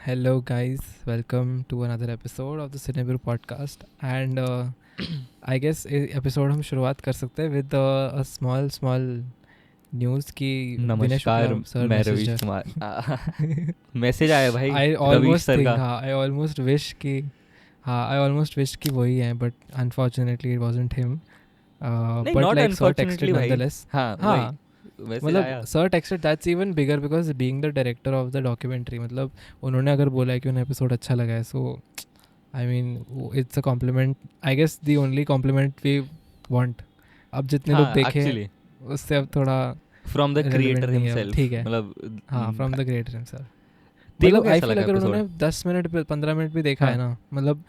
Hello, guys. Welcome to another episode of the Cinebrew podcast. And I guess episode हम शुरुआत कर सकते हैं with a small news कि विनय नमस्कार, शुक्ला सर मैं मैसेज रवीश कुमार। मैसेज आया भाई I Ravish almost sir think का। हाँ I almost wish कि I almost wish कि वही हैं but unfortunately it wasn't him. नहीं, But not like sir unfortunately texted भाई। nonetheless. हाँ वही हाँ मैसेज मतलब आया। Sir texted that's even bigger because being the director of the documentary मतलब उन्होंने अगर बोला है कि उन्हें एपिसोड अच्छा लगा है so I mean it's a compliment I guess the only compliment we want. अब जितने लोग हाँ देखे एक्चुअली उससे अब थोड़ा फ्रॉम द रेलेवेंट क्रिएटर नहीं है अब. हिमसेल्फ, ठीक है मतलब हाँ फ्रॉम द क्रिएटर हिमसेल्फ. तेरे को मतलब आई कैसा फील लगा अगर उन्होंने एपिसोड? 10 मिनट 15 मिनट भी देखा है हाँ ना मतलब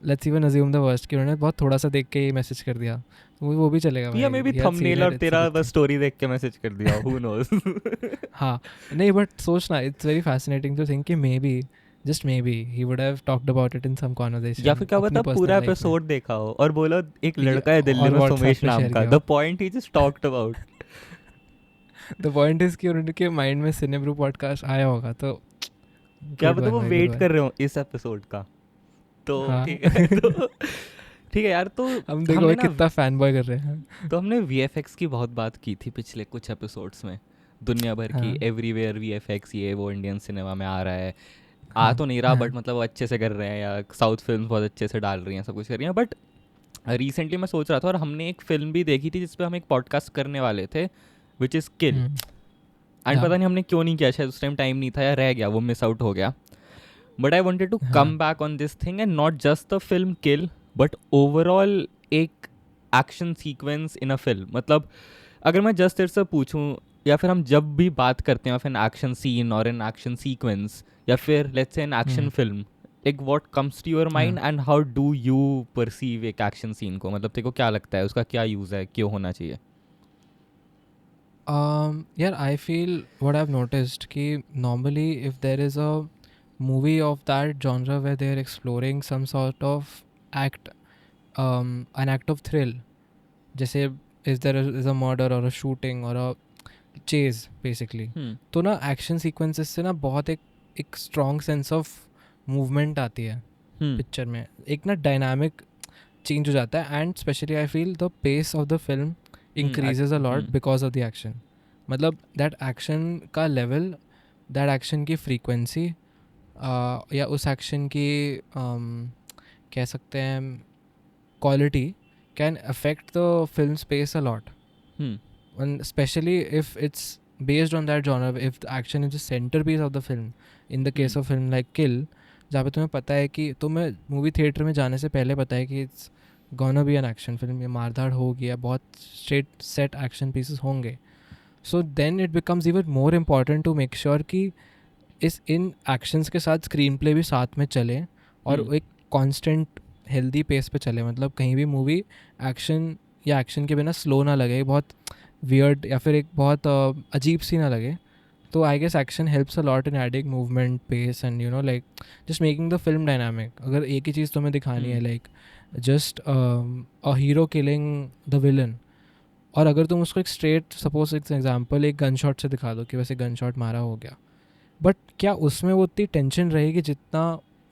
let's even assume the worst कि उन्होंने बहुत थोड़ा सा देख के ही मैसेज कर दिया तो वो भी चलेगा या भाई. May be He had seen thumbnail it, और it's a तेरा good बस thing. स्टोरी देख के मैसेज कर दिया, हु नोस। हाँ नहीं बट सोचना it's very fascinating to think कि maybe just maybe he would have talked about it in some conversation या फिर क्या अपनी पता पर्सनल पूरा लाइफ में एपिसोड देखा हो और बोला एक लड़का है दिल्ली और में व्हाट्सएप सुमेश पे नाम शेयर का, किया द हो. Point he just talked about. The point is कि उनके माइंड में सिनेब्रू पॉडकास्ट आया होगा तो क्या गुड पता वन वो भाई गुड वेट वन. कर रहे हो इस एपिसोड का। तो हाँ ठीक है। तो ठीक है यार। तो हम देखो हमने भाई ना कितना फैन बॉय कर रहे हैं. तो हमने वीएफएक्स की बहुत बात की थी पिछले कुछ एपिसोड्स में, दुनिया भर की, हाँ एवरीवेयर वीएफएक्स ये वो इंडियन सिनेमा में आ रहा है। आ हाँ तो नहीं रहा हाँ बट मतलब वो अच्छे से कर रहे हैं, या साउथ फिल्म बहुत अच्छे से डाल रही हैं, सब कुछ कर रही हैं। बट रिसेंटली मैं सोच रहा था और हमने एक फिल्म भी देखी थी जिस पे हम एक पॉडकास्ट करने वाले थे, विच इज़ किल। एंड हाँ पता नहीं हमने क्यों नहीं किया, शायद उस टाइम टाइम नहीं था या रह गया, वो मिस आउट हो गया। बट आई वॉन्टेड टू हाँ come back on this thing and not just the film Kill but overall एक action sequence in a film. मतलब अगर मैं जस्ट तेरे से पूछूं, या फिर हम जब भी बात करते हैं ऑफ एन एक्शन सीन और एन एक्शन सीक्वेंस, या फिर let's say an action film, like what comes to your mind and how do you perceive एक एक्शन सीन को? मतलब तेरे को क्या लगता है उसका क्या यूज़ है, क्यों होना चाहिए? Yeah, I feel what I've noticed कि normally if there is a movie of that genre where they're exploring some sort of act, an act of thrill, जैसे is there is a murder or a shooting or a chase basically, तो ना action sequences से ना बहुत एक strong sense of movement आती है picture में, एक ना dynamic change हो जाता है and especially I feel the pace of the film increases a lot because of the action. मतलब that action का level, that action की frequency या उस action की कह सकते हैं quality can affect the film's pace a lot. And especially if it's based on that genre, if the action is the centerpiece of the film, in the case of film like Kill, जहाँ पे तुम्हें पता है कि तुम्हें movie theatre में जाने से पहले पता है कि it's gonna be N action film, ये मारधाड़ होगी या बहुत स्ट्रेट सेट एक्शन पीसेस होंगे. So then it becomes even more important to make sure कि इस इन एक्शंस के साथ स्क्रीन प्ले भी साथ में चले और एक कॉन्स्टेंट हेल्दी पेस पे चले. मतलब कहीं भी मूवी एक्शन या एक्शन के बिना स्लो ना लगे, बहुत वियर्ड या फिर एक बहुत अजीब सी ना लगे. तो I guess action helps a lot in adding movement, pace and you know like just making the film dynamic. अगर एक ही चीज़ तुम्हें दिखानी है like just a hero killing the villain, और अगर तुम उसको एक स्ट्रेट सपोज एग्जांपल एक गन शॉट से दिखा दो कि वैसे गन शॉट मारा हो गया, बट क्या उसमें वो उतनी टेंशन रहेगी जितना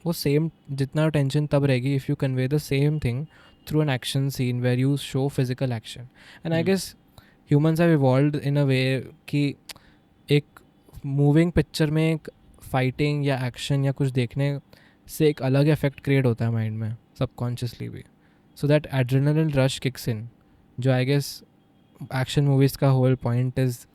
वो सेम जितना टेंशन तब रहेगी if you convey the same thing through an action scene where you show physical action. And I guess humans have evolved in a way कि एक मूविंग पिक्चर में एक फाइटिंग या एक्शन या कुछ देखने से एक अलग इफेक्ट क्रिएट होता है माइंड में सबकॉन्शियसली भी. So that adrenaline rush kicks in, जो आई गेस एक्शन मूवीज़ का whole point is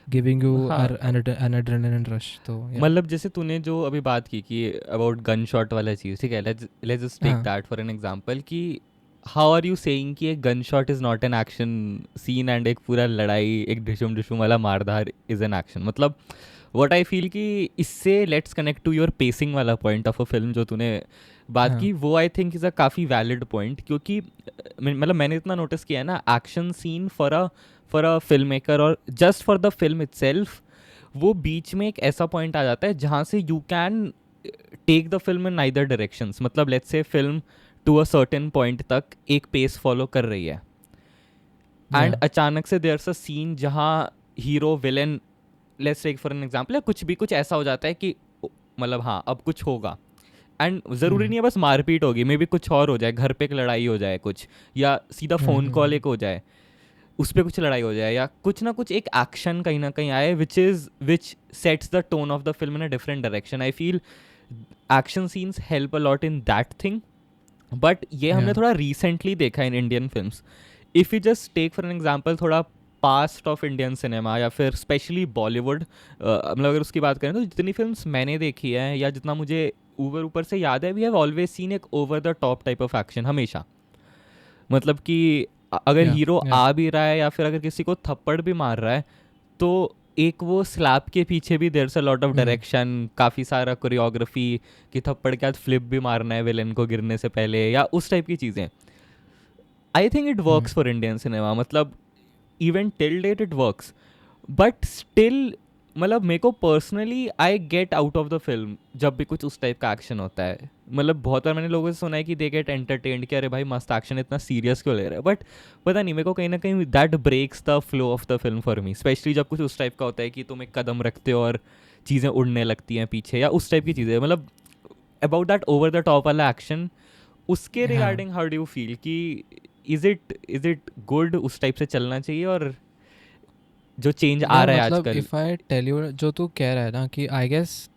giving you an adrenaline rush. तो मतलब जैसे तूने जो अभी बात की कि अबाउट गन शॉट वाला चीज़, ठीक है, let's just take that for an example कि हाउ आर यू सेइंग कि एक gun shot is not an action scene and एक पूरा लड़ाई एक डिशुम डिशुम वाला मारधार इज़ एन एक्शन? मतलब व्हाट आई फील कि इससे let's connect to your pacing वाला पॉइंट ऑफ अ फिल्म जो तूने बात की, वो आई थिंक इज़ अ काफ़ी वैलिड पॉइंट. क्योंकि मतलब मैंने इतना नोटिस किया है ना, action scene for a film maker और just for the film itself, वो बीच में एक ऐसा पॉइंट आ जाता है जहाँ से you can take the film in neither directions. मतलब let's say film to a certain point तक एक पेस फॉलो कर रही है एंड अचानक से देयर्स अ सीन जहाँ hero villain, let's take for an example, कुछ भी कुछ ऐसा हो जाता है कि मतलब हाँ अब कुछ होगा, एंड ज़रूरी हम्म नहीं है बस मारपीट होगी, मे बी कुछ और हो जाए, घर पे एक लड़ाई हो जाए कुछ, या सीधा फ़ोन कॉल हम्म एक हो जाए, उस पर कुछ लड़ाई हो जाए, या कुछ ना कुछ एक एक्शन कहीं ना कहीं आए which sets the tone of the film in a different direction. I feel action scenes help a lot in that thing. But ये हमने या थोड़ा रिसेंटली देखा in Indian films. If you just take for an example थोड़ा past of Indian cinema या फिर specially Bollywood, मतलब अगर उसकी बात करें तो जितनी फिल्म्स मैंने देखी है या जितना मुझे ऊपर ऊपर से याद है, वी हैव ऑलवेज सीन एक over the top type of action हमेशा. मतलब कि अगर या हीरो या आ भी रहा है या फिर अगर किसी को थप्पड़ भी मार रहा है, तो एक वो स्लैप के पीछे भी there a lot of hmm direction, काफ़ी सारा कोरियोग्राफी, कि थप्पड़ के बाद फ्लिप भी मारना है विलेन को गिरने से पहले, या उस टाइप की चीज़ें. I think it hmm works for Indian cinema. मतलब even till date it works. But still मतलब मेरे को personally I get out of the film जब भी कुछ उस टाइप का एक्शन होता है. मतलब बहुत बार मैंने लोगों से सुना है कि दे गेट एंटरटेन्ड कि अरे भाई मस्त एक्शन, इतना सीरियस क्यों ले रहे हैं. बट पता नहीं, मेरे को कहीं ना कहीं that breaks the flow of the film for me, specially जब कुछ उस टाइप का होता है कि तुम एक कदम रखते हो और चीज़ें उड़ने लगती हैं पीछे, या उस टाइप की चीज़ें. मतलब about that over the top वाला एक्शन, उसके हाँ. Regarding how do you feel कि इज इट गुड, उस टाइप से चलना चाहिए, और जो चेंज आ या रहा है मतलब आजकल. इफ़ आई टेल यू, जो तू कह रहा है ना कि I guess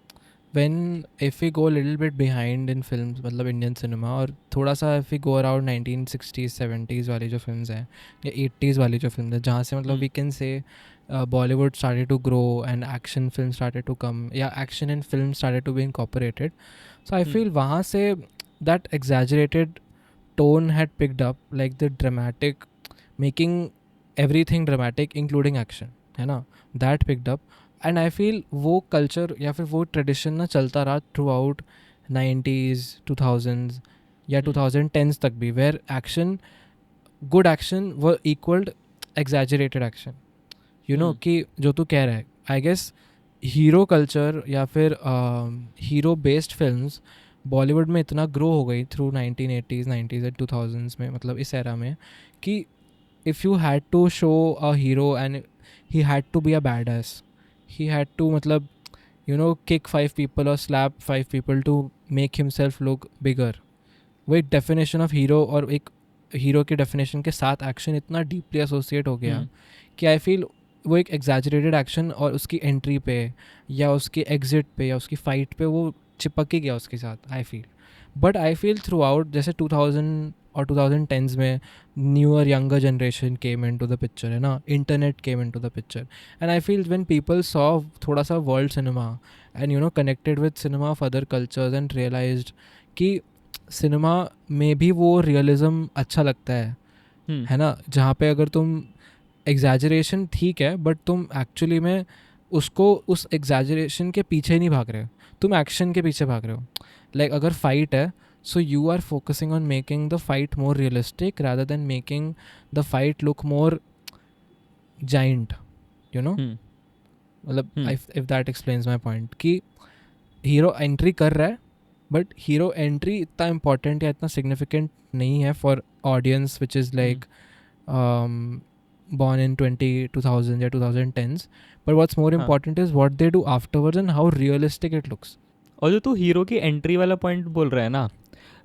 when if we go little bit behind in films, मतलब इंडियन सिनेमा, और थोड़ा सा if we go around 1960s 70s वाली जो फिल्म्स हैं या 80s वाली जो फिल्म है, जहाँ से मतलब हम्म. वी कैन से Bollywood started to grow and action films started to come, या action in films started to be incorporated. So I hmm. feel वहाँ से that exaggerated tone had picked up, like the dramatic, making everything dramatic including action, है ना, that picked up. And I feel वो culture या फिर वो tradition ना चलता रहा थ्रू आउट 90s 2000s या हम्म. 2010s तक भी, वेयर एक्शन, गुड एक्शन वो equalled exaggerated action. You know hmm. कि जो तू कह रहा है, आई गेस हीरो कल्चर या फिर हीरो बेस्ड फिल्म्स बॉलीवुड में इतना ग्रो हो गई through 1980s 90s and 2000s में, मतलब इस एरा में, कि if you had to show a hero and he had to be a badass, he had to matlab, you know, kick 5 people or slap 5 people to make himself look bigger. वो एक definition of hero, और एक hero के definition के साथ action इतना deeply associate हो गया हम्म. कि आई फील वो एक एग्जैजरेटेड एक्शन और उसकी एंट्री पे या उसकी एग्जिट पे या उसकी फाइट पे वो चिपक ही गया उसके साथ, I feel. But I feel throughout जैसे 2000 और 2010s में newer younger generation came into the picture, है ना, internet came into the picture, and I feel when people saw थोड़ा सा world cinema and you know connected with cinema of other cultures and realised कि cinema में भी वो realism अच्छा लगता हम्म. है ना, जहाँ पे अगर तुम एग्जैजरेशन ठीक है बट तुम एक्चुअली में उसको उस एग्जैजरेशन के पीछे नहीं भाग रहे हो, तुम एक्शन के पीछे भाग रहे हो. लाइक अगर फाइट है, so you are focusing on making the fight more realistic rather than making the fight look more giant, you know. हम्म. मतलब हम्म. if that explains my point कि हीरो एंट्री कर रहा है बट हीरो एंट्री इतना important या इतना significant नहीं है for audience which is hmm. Like born in 2000 या 2010s, but what's more हाँ. important is what they do afterwards and how realistic it looks. और जो तू हीरो की एंट्री वाला पॉइंट बोल रहा है ना,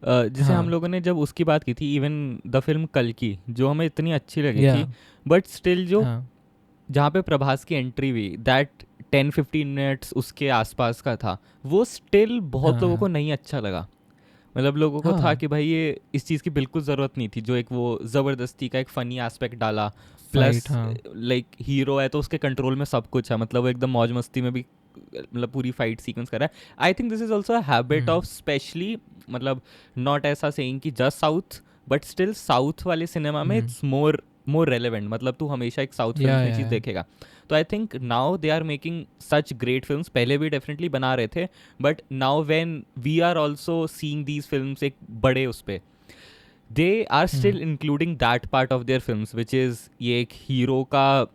जैसे हम हाँ. लोगों ने जब उसकी बात की थी, इवन द फिल्म कल की जो हमें इतनी अच्छी लगी या थी, बट स्टिल जो हाँ. जहाँ पे प्रभास की एंट्री हुई, दैट 10-15 मिनट्स उसके आसपास का था, वो स्टिल बहुत लोगों को हाँ. नहीं अच्छा लगा. मतलब लोगों को था हाँ. कि भाई ये इस चीज़ की बिल्कुल ज़रूरत नहीं थी, जो एक वो ज़बरदस्ती का एक फ़नी एस्पेक्ट डाला. Plus fight. हाँ. लाइक हीरो है तो उसके कंट्रोल में सब कुछ है, मतलब वो एकदम मौज मस्ती में भी मतलब पूरी फाइट सीक्वेंस कर रहा है. I think this is also a habit of specially, मतलब नॉट ऐसा सेइंग कि just south, but still south वाले सिनेमा में इट्स मोर मोर रेलेवेंट. मतलब तू हमेशा एक साउथ फिल्म या में या चीज़ देखेगा. तो I think now they are making such great films. पहले भी डेफिनेटली बना रहे थे, but now when we are also seeing these films एक बड़े उस पे, they are still including that part of their films which is ये एक हीरो का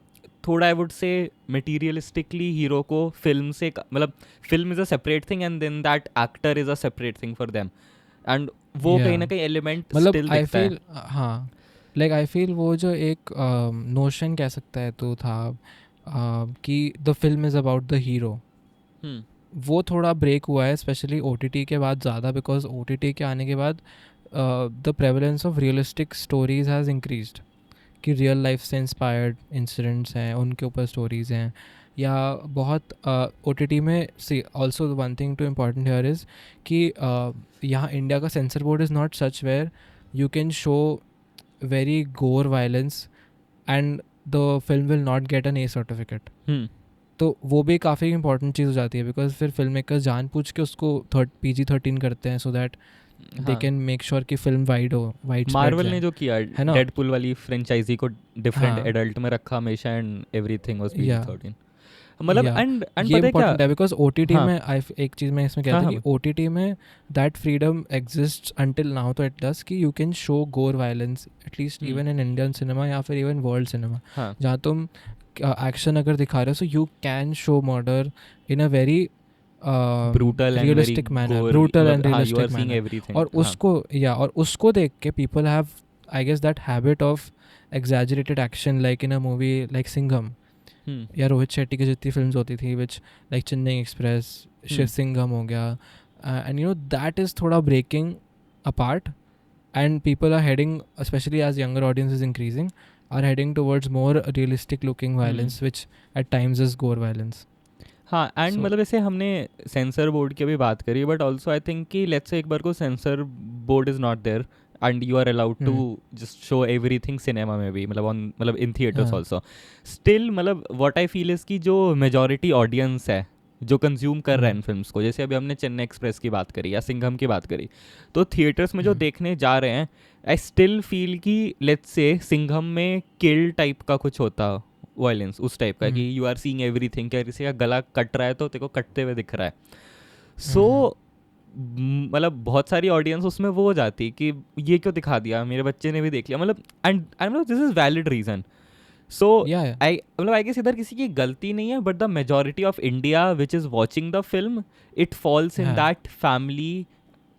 थोड़ा, I would say materialistically hero को फिल्म से मतलब film is a separate thing and then that actor is a separate thing for them, and वो या कहीं ना कहीं एलिमेंट मतलब स्टिल आई दिखता है. फील, हाँ, लाइक आई फील वो जो एक नोशन कह सकता है तो था कि the film is about the hero, hmm. वो थोड़ा ब्रेक हुआ है स्पेशली OTT के बाद ज़्यादा, बिकॉज OTT के आने के बाद the prevalence of realistic stories has increased, कि रियल लाइफ से इंस्पायर्ड इंसिडेंट्स हैं उनके ऊपर स्टोरीज़ हैं, या बहुत OTT में see also one thing too important here is कि यहाँ इंडिया का censor board is not such where you can show very gore violence and the film will not get an A certificate. तो वो भी काफ़ी important चीज़ हो जाती है, बिकॉज फिर फिल्म मेकर्स जानबूझ के उसको PG-13 करते हैं, so that they can make sure कि फिल्म वाइड मार्वल ने जो किया है ना, डेडपुल वाली फ्रेंचाइजी को डिफरेंट हाँ एडल्ट में रखा हमेशा एंड एवरीथिंग वाज या PG-13. मतलब या एंड ये पता है क्या, इम्पोर्टेंट है बिकॉज OTT हाँ में एक चीज़ मैं इसमें हाँ कहता हाँ कि OTT में that freedom exist until now, तो इट डस कि यू कैन शो गोर violence at least even in Indian cinema या फिर इवन वर्ल्ड सिनेमा, हाँ जहाँ तुम एक्शन अगर दिखा रहे हो so you can show murder in a very brutal and very realistic manner, gore, brutal and मतलब हाँ you are realistic seeing manner. Everything. और उसको देख के people have I guess that habit of exaggerated action like in a movie like Singham या रोहित शेट्टी की जितनी films होती थी which like Chennai Express, Shiv Singham हो गया, and you know that is थोड़ा breaking apart, and people are heading, especially as younger audience is increasing, are heading towards more realistic looking violence which at times is gore violence. हाँ and So- मतलब ऐसे हमने sensor board की भी बात करी, but also I think कि let's say एक बार को censor board is not there and you are allowed to just show everything cinema में भी, मतलब ऑन मतलब इन थिएटर्स हाँ. ऑल्सो स्टिल, मतलब व्हाट आई फील इज़ की जो मेजॉरिटी ऑडियंस है जो कंज्यूम कर रहा है इन फिल्म्स को, जैसे अभी हमने चेन्नई एक्सप्रेस की बात करी या सिंघम की बात करी, तो थिएटर्स में जो देखने जा रहे हैं, आई स्टिल फील कि लेट्स से सिंघम में किल टाइप का कुछ होता, वायलेंस उस टाइप का कि यू आर सीइंग एवरीथिंग, क्या किसी का गला कट रहा है तो तेरे को कटते हुए दिख रहा है. सो मतलब बहुत सारी ऑडियंस उसमें वो हो जाती कि ये क्यों दिखा दिया, मेरे बच्चे ने भी देख लिया, मतलब and I know this is valid reason. So Yeah. I मतलब आई गेस इधर किसी की गलती नहीं है, but the majority of India which is watching the film, it falls in हाँ. दैट फैमिली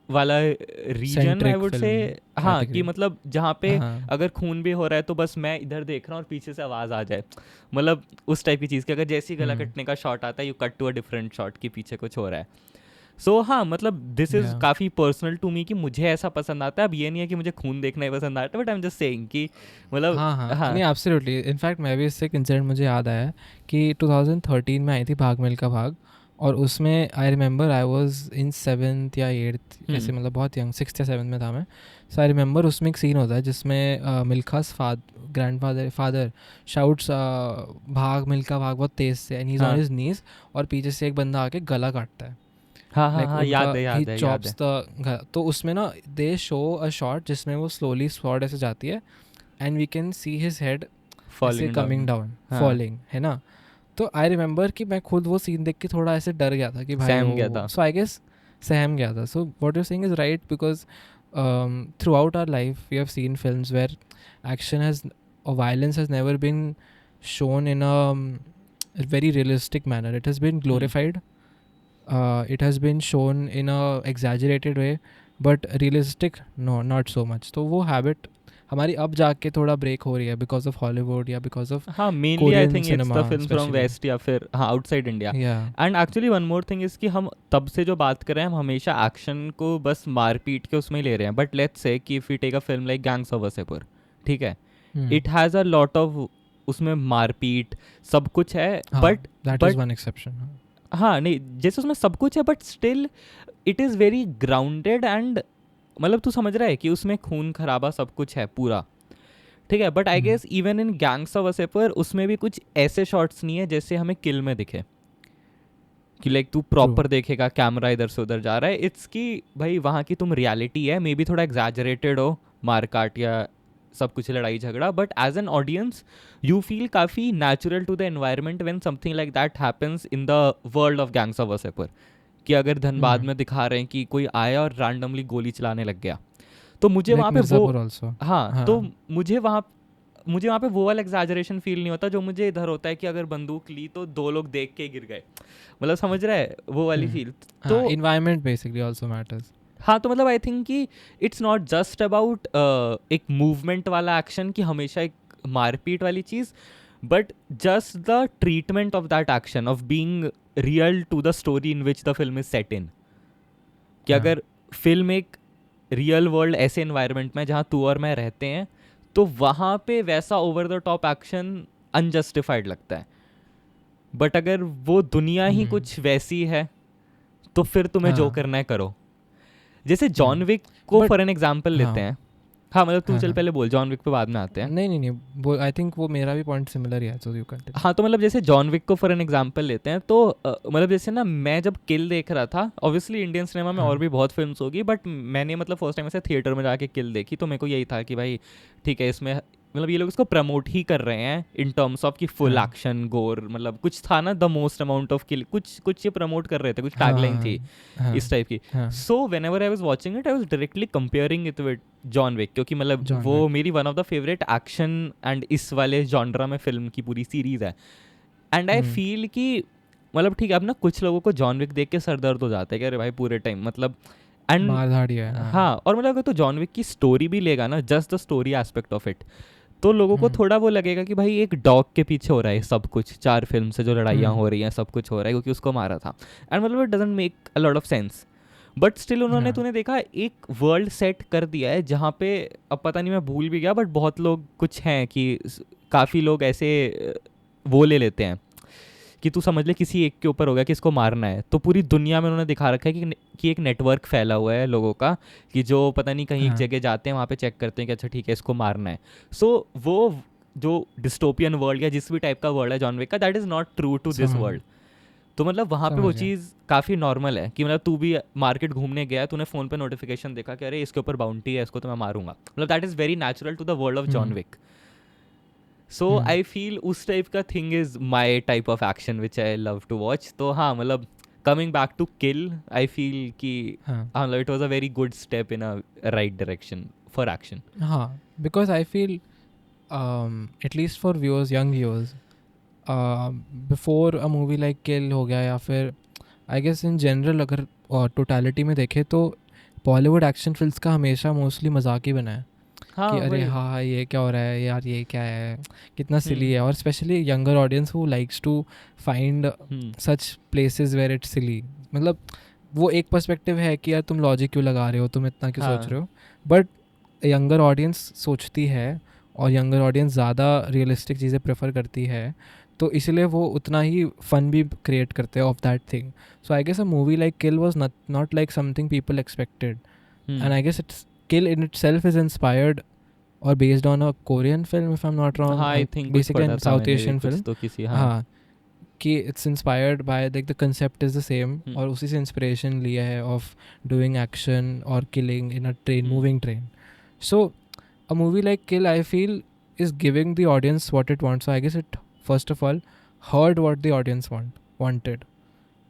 वाला reason I Centric would say. film हाँ कि category. मतलब जहाँ पे हाँ. अगर खून भी हो रहा है तो बस मैं इधर देख रहा हूँ और पीछे से आवाज़ आ जाए, मतलब उस टाइप की चीज़ की अगर जैसे ही गला कटने का शॉट आता है you cut to a different shot कि पीछे कुछ हो रहा है. सो हाँ मतलब दिस इज़ Yeah. काफ़ी पर्सनल टू मी कि मुझे ऐसा पसंद आता है. अब ये नहीं है कि मुझे खून देखना ही पसंद आता है, but I am just saying कि मतलब हाँ नहीं एब्सोल्युटली. इनफैक्ट मैं भी इससे एक इंसिडेंट मुझे याद आया कि 2013 में आई थी भाग मिल्खा भाग, और उसमें I remember I was in 7th या 8th ऐसे, मतलब बहुत यंग 6th या 7th में था मैं. सो आई रिमेंबर उसमें एक सीन होता है जिसमें मिल्खास फादर शाउट्स भाग मिल्खा भाग बहुत तेज़ से, and he is on his knees, और पीछे से एक बंदा आके गला काटता है. हाँ हाँ Like हाँ याद है याद है याद है. तो उसमें ना दे शो अ शॉट जिसमें वो स्लोली स्वॉर्ड ऐसे जाती है and we can see his head ऐसे Falling कमिंग down. डाउन हाँ. फॉलिंग, है ना. तो आई रिमेंबर कि मैं खुद वो सीन देख के थोड़ा ऐसे डर गया था कि भाई सहम गया था. सो आई गेस सहम गया था. So what you saying is right, because throughout our life we have seen films where action has और violence has never been shown in a very realistic manner. It has been glorified. It has been shown in a exaggerated way, but realistic no, not so much. तो वो habit हमारी अब जाके थोड़ा break हो रही है because of Hollywood या because of हाँ mainly I Korean think it's cinema the film from especially. West या फिर हाँ outside India. Yeah. And actually one more thing is कि हम तब से जो बात कर रहे हैं हम हमेशा एक्शन को बस मार पीट के उसमें ले रहे हैं, बट लेट्स से कि if you take a film like Gangs of Wasseypur, ठीक है, it has a lot of उसमें मारपीट सब कुछ है, but that is one exception. हाँ नहीं जैसे उसमें सब कुछ है but still it is very grounded and मतलब तू समझ रहा है कि उसमें खून खराबा सब कुछ है पूरा, ठीक है. But I guess even in Gangs of Wasseypur उसमें भी कुछ ऐसे शॉट्स नहीं है जैसे हमें किल में दिखे कि लाइक तू प्रॉपर देखेगा कैमरा इधर से उधर जा रहा है. इट्स कि भाई वहाँ की तुम रियलिटी है, मे बी थोड़ा एग्जैजरेटेड हो मारकाट या सब कुछ लड़ाई झगड़ा, but as an audience you feel काफ़ी natural to the environment when something like that happens in the world of Gangs of Wasseypur. कि अगर धनबाद में दिखा रहे हैं कि कोई आया और रैंडमली गोली चलाने लग गया, तो मुझे Like वहाँ पे वो Mirzapur also. हाँ तो मुझे वहाँ पे वो वाला एग्जैजरेशन फील नहीं होता जो मुझे इधर होता है कि अगर बंदूक ली तो दो लोग देख के गिर गए, मतलब समझ रहा है वो वाली फील. तो environment basically also matters. हाँ तो मतलब आई थिंक कि इट्स नॉट जस्ट अबाउट एक मूवमेंट वाला एक्शन कि हमेशा एक मारपीट वाली चीज़, but just the treatment of that action of being real to the story in which the film is set in, कि हाँ। अगर फिल्म एक रियल वर्ल्ड ऐसे एनवायरनमेंट में जहाँ तू और मैं रहते हैं, तो वहाँ पे वैसा over the top action unjustified लगता है. बट अगर वो दुनिया ही कुछ वैसी है, तो फिर तुम्हें जो हाँ। करना है करो. जैसे जॉन विक को बट फॉर एन एग्जाम्पल लेते हाँ हैं. हाँ मतलब तू हाँ चल हाँ पहले बोल, जॉन विक पे बाद में आते हैं. नहीं नहीं नहीं, वो आई थिंक वो मेरा भी पॉइंट सिमिलर ही है, सो यू कंटिन्यू। हाँ तो मतलब जैसे जॉन विक को फॉर एन एग्जाम्पल लेते हैं, तो मतलब जैसे ना, मैं जब किल देख रहा था, ऑब्वियसली इंडियन सिनेमा में हाँ और भी बहुत फिल्म्स होगी, बट मैंने मतलब फर्स्ट टाइम ऐसे थिएटर में जाके किल देखी, तो मेरे को यही था कि भाई ठीक है, इसमें मतलब ये लोग इसको प्रमोट ही कर रहे हैं इन टर्म्स ऑफ कि फुल हाँ एक्शन गोर, मतलब कुछ था ना, द मोस्ट अमाउंट ऑफ किल, कुछ ये प्रमोट कर रहे थे, कुछ हाँ टैगलाइन थी हाँ इस टाइप की. हाँ so whenever I was watching it, I was directly comparing it with John Wick, क्योंकि मतलब जॉन वो विक। मेरी one of the favourite action and इस वाले जॉनरा में फिल्म की पूरी सीरीज है. एंड आई फील कि मतलब ठीक है, अब ना कुछ लोगों को जॉन विक देख के सर दर्द हो जाता है कि अरे भाई पूरे टाइम मतलब, एंड मार धाड़ी है। हाँ, और मतलब अगर तो जॉन विक की स्टोरी भी लेगा ना, just the story aspect of it, तो लोगों को थोड़ा वो लगेगा कि भाई एक डॉग के पीछे हो रहा है सब कुछ, 4 फिल्म से जो लड़ाइयाँ हो रही हैं सब कुछ हो रहा है क्योंकि उसको मारा था. एंड मतलब it doesn't make a lot of sense, but still उन्होंने, तूने देखा, एक वर्ल्ड सेट कर दिया है जहाँ पे, अब पता नहीं मैं भूल भी गया, बट बहुत लोग कुछ हैं कि काफ़ी लोग ऐसे वो ले लेते हैं कि तू समझ ले किसी एक के ऊपर हो गया कि इसको मारना है, तो पूरी दुनिया में उन्होंने दिखा रखा है कि एक नेटवर्क फैला हुआ है लोगों का, कि जो पता नहीं कहीं एक जगह जाते हैं, वहाँ पे चेक करते हैं कि अच्छा ठीक है इसको मारना है. सो वो जो डिस्टोपियन वर्ल्ड या जिस भी टाइप का वर्ल्ड है जॉन विक का, that is not true to this world. तो मतलब वहाँ पे वो समझ गया। चीज़ काफ़ी नॉर्मल है कि मतलब तू भी मार्केट घूमने गया, तूने फ़ोन पे नोटिफिकेशन देखा कि अरे इसके ऊपर बाउंटी है, इसको तो मैं मारूंगा, मतलब that is very natural to the world of John Wick. So I feel उस टाइप का thing is my type of action which I love to watch. तो हाँ मतलब coming back to Kill, I feel कि हाँ it was a very good step in a right direction for action. हाँ, because I feel at least for viewers, young viewers, before a movie like Kill हो गया, या फिर आई गेस इन जनरल अगर totality में देखें तो बॉलीवुड एक्शन फिल्म्स का हमेशा मोस्टली मजाक ही बना है कि अरे हाँ ये क्या हो रहा है यार, ये क्या है, कितना सिली है. और specially younger audience who likes to find such places where it's silly. मतलब वो एक पर्सपेक्टिव है कि यार तुम लॉजिक क्यों लगा रहे हो, तुम इतना क्यों सोच रहे हो, बट यंगर ऑडियंस सोचती है और यंगर ऑडियंस ज़्यादा रियलिस्टिक चीज़ें प्रेफर करती है, तो इसलिए वो उतना ही फन भी क्रिएट करते हैं of that thing. So I guess a movie like Kill was not like something people expected, and I guess it's Kill in itself is inspired or based on a Korean film, if I'm not wrong. हाँ I think कुछ Basically पढ़ा a था South मैंने भी Asian कुछ film. तो किसी. हाँ हाँ, कि it's inspired by, like the concept is the same, और उसी से inspiration लिया है of doing action or killing in a train, moving train. So a movie like Kill, I feel, is giving the audience what it wants. So I guess it first of all heard what the audience wanted.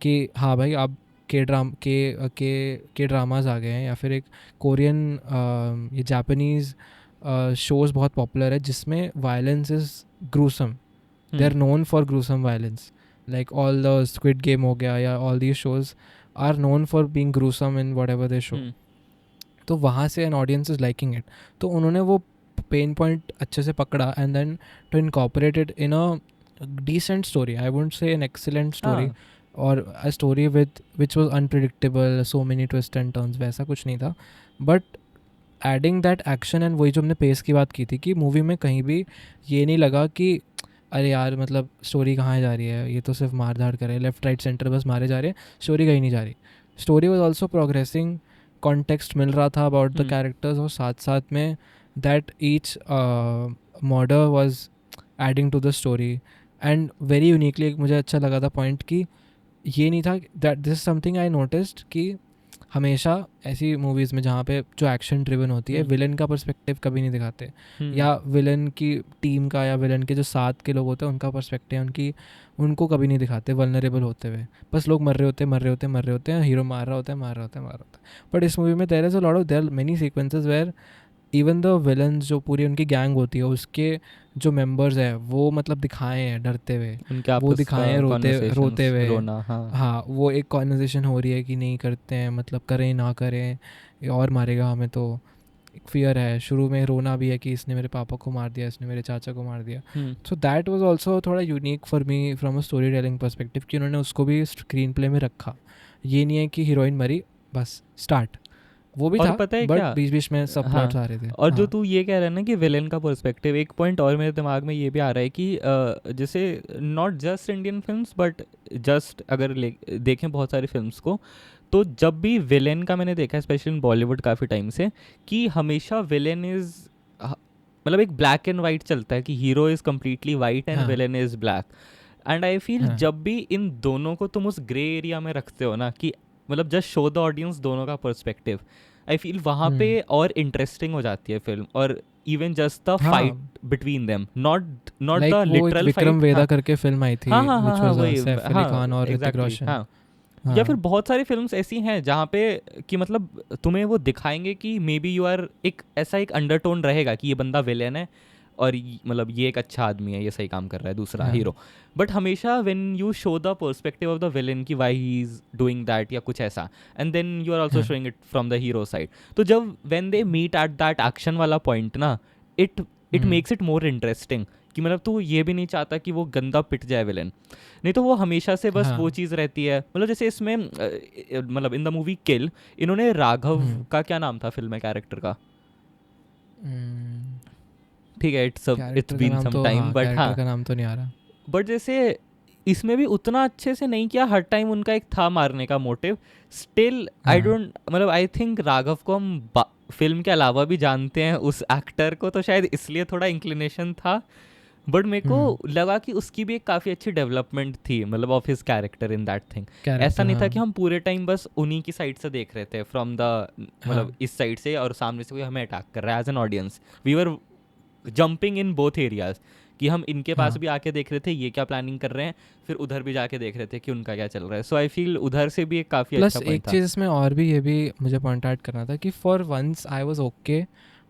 कि हाँ भाई अब के dramas आ गए हैं, या फिर एक कोरियन ये जापानीज़ शोज़ बहुत पॉपुलर है जिसमें violence is gruesome. They are known for gruesome violence, like all the Squid Game हो गया, या all these shows are known for being gruesome in whatever they show. तो वहाँ से an audience is liking it, तो उन्होंने वो pain point अच्छे से पकड़ा and then to incorporate it in a decent story. I wouldn't say an excellent story or a story which was unpredictable, so many twists and turns, वैसा कुछ नहीं था, but adding that action and वही जो हमने pace की बात की थी कि मूवी में कहीं भी ये नहीं लगा कि अरे यार मतलब स्टोरी कहाँ जा रही है, ये तो सिर्फ मार धाड़ कर रहे हैं, लेफ्ट राइट सेंटर बस मारे जा रहे हैं, स्टोरी कहीं नहीं जा रही. Story was also progressing, context मिल रहा था अबाउट द कैरेक्टर्स, और साथ साथ में that each murder was adding to the story. And very uniquely एक मुझे अच्छा लगा था पॉइंट कि ये नहीं था, that this something I noticed कि हमेशा ऐसी मूवीज़ में जहाँ पे जो एक्शन ड्रिवन होती है, विलन का पर्सपेक्टिव कभी नहीं दिखाते, या विलन की टीम का या विलन के जो साथ के लोग होते हैं उनका पर्सपेक्टिव, उनको कभी नहीं दिखाते वल्नरेबल होते हुए. बस लोग मर रहे होते हैं, हीरो मार रहा होता है. बट इस मूवी में there is a lot of, there many sequences where even the villains जो पूरी उनकी गैंग होती है उसके जो मेंबर्स हैं वो मतलब दिखाए हैं डरते हुए, वो दिखाए हैं रोते हुए. हाँ, वो एक कॉन्वर्सेशन हो रही है कि नहीं करते हैं, मतलब करें ना करें और मारेगा हमें, तो एक फियर है, शुरू में रोना भी है कि इसने मेरे पापा को मार दिया, इसने मेरे चाचा को मार दिया. सो दैट वाज आल्सो थोड़ा unique for me from a story telling perspective कि उन्होंने उसको भी स्क्रीन प्ले में रखा. ये नहीं है कि हीरोइन मरी बस स्टार्ट, वो भी और था पता है बट क्या, बीच बीच में सब हाँ, प्लॉट्स आ रहे थे. और जो हाँ तू ये कह रहा है ना कि विलेन का पर्सपेक्टिव, एक पॉइंट और मेरे दिमाग में ये भी आ रहा है कि जैसे not just Indian films but just अगर देखें बहुत सारी फिल्म्स को, तो जब भी विलेन का मैंने देखा है स्पेशली इन बॉलीवुड काफ़ी टाइम से, कि हमेशा विलेन इज़ मतलब एक ब्लैक एंड वाइट चलता है कि hero is completely white and हाँ villain is black. And I feel हाँ जब भी इन दोनों को तुम उस ग्रे एरिया में रखते हो ना, कि मतलब जस्ट शो द ऑडियंस दोनों का पर्सपेक्टिव, आई फील वहाँ पे और इंटरेस्टिंग हो जाती है फिल्म. और इवन जस्ट द फाइट हाँ between them, not like the वो एक लिटरल विक्रम फाइट. वेदा हाँ करके फिल्म आई थी हाँ हाँ हाँ विच हाँ, वाज वही, सैफ अली हाँ खान और ऋतिक एग्जैक्टली, रोशन. हाँ. या फिर हाँ बहुत सारी फिल्म्स ऐसी हैं जहाँ पे कि मतलब तुम्हें वो दिखाएंगे कि मे बी यू आर, एक ऐसा एक अंडरटोन रहेगा कि ये बंदा विलेन है और मतलब ये एक अच्छा आदमी है, ये सही काम कर रहा है दूसरा हाँ हीरो. बट हमेशा when you show the perspective of the villain कि why he is doing that या कुछ ऐसा, and then you are also हाँ showing it from the hero side, तो जब when they meet at that action वाला point ना, it makes it more interesting. कि मतलब तू ये भी नहीं चाहता कि वो गंदा पिट जाए विलेन, नहीं तो वो हमेशा से बस वो हाँ चीज़ रहती है. मतलब जैसे इसमें मतलब इन द मूवी किल, इन्होंने राघव का क्या नाम था फिल्म में कैरेक्टर का, ठीक है, इट्स कैरेक्टर का बीन नाम सम तो, टाइम हाँ बट कैरेक्टर हाँ. का नाम तो नहीं आ रहा. बट जैसे इसमें भी उतना अच्छे से नहीं किया, हर टाइम उनका एक था मारने का मोटिव. स्टिल आई हाँ डोंट, मतलब आई थिंक राघव को हम फिल्म के अलावा भी जानते हैं उस एक्टर को, तो शायद इसलिए थोड़ा इंक्लिनेशन था. बट मेरे को लगा कि उसकी भी एक काफ़ी अच्छी डेवलपमेंट थी, मतलब of his character in that thing. ऐसा कैरेक्टर. नहीं था हाँ कि हम पूरे टाइम बस उन्हीं की साइड से देख रहे थे फ्रॉम द, मतलब हाँ इस साइड से और सामने से कोई हमें अटैक कर रहा है. As an audience we were jumping in both areas, कि हम इनके पास हाँ भी आके देख रहे थे ये क्या प्लानिंग कर रहे हैं, फिर उधर भी जाके देख रहे थे कि उनका क्या चल रहा है. सो आई फील उधर से भी एक काफ़ी प्लस अच्छा एक पॉइंट था. चीज़ इसमें और भी, ये भी मुझे पॉइंट आउट करना था कि for once I was okay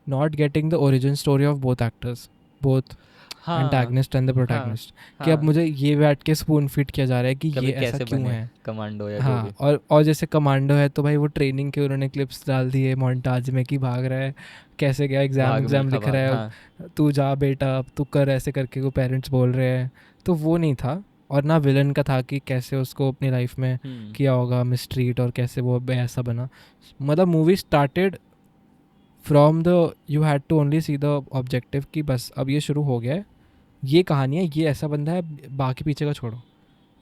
not getting the origin story of both actors, both हाँ एंटागनिस्ट एंड द हाँ प्रोटैगनिस्ट. कि अब हाँ, मुझे ये बैठ के स्पून फीड किया जा रहा है कि कभी ये ऐसा कैसे क्यों बने है. कमांडो या जो हाँ भी. और जैसे कमांडो है तो भाई वो ट्रेनिंग के उन्होंने क्लिप्स डाल दिए मोन्टाज में कि भाग रहा है, कैसे गया, एग्ज़ाम भाग एग्ज़ाम मिल्खा लिख रहा भाग, है, हाँ. अब तू जा बेटा, अब तू कर, ऐसे करके वो पेरेंट्स बोल रहे हैं. तो वो नहीं था. और ना विलन का था कि कैसे उसको अपनी लाइफ में किया होगा मिसट्रीट और कैसे वो अब ऐसा बना. मतलब movie started from the, you had to only see the objective कि बस अब ये शुरू हो गया है, ये कहानी है, ये ऐसा बंदा है, बाकी पीछे का छोड़ो,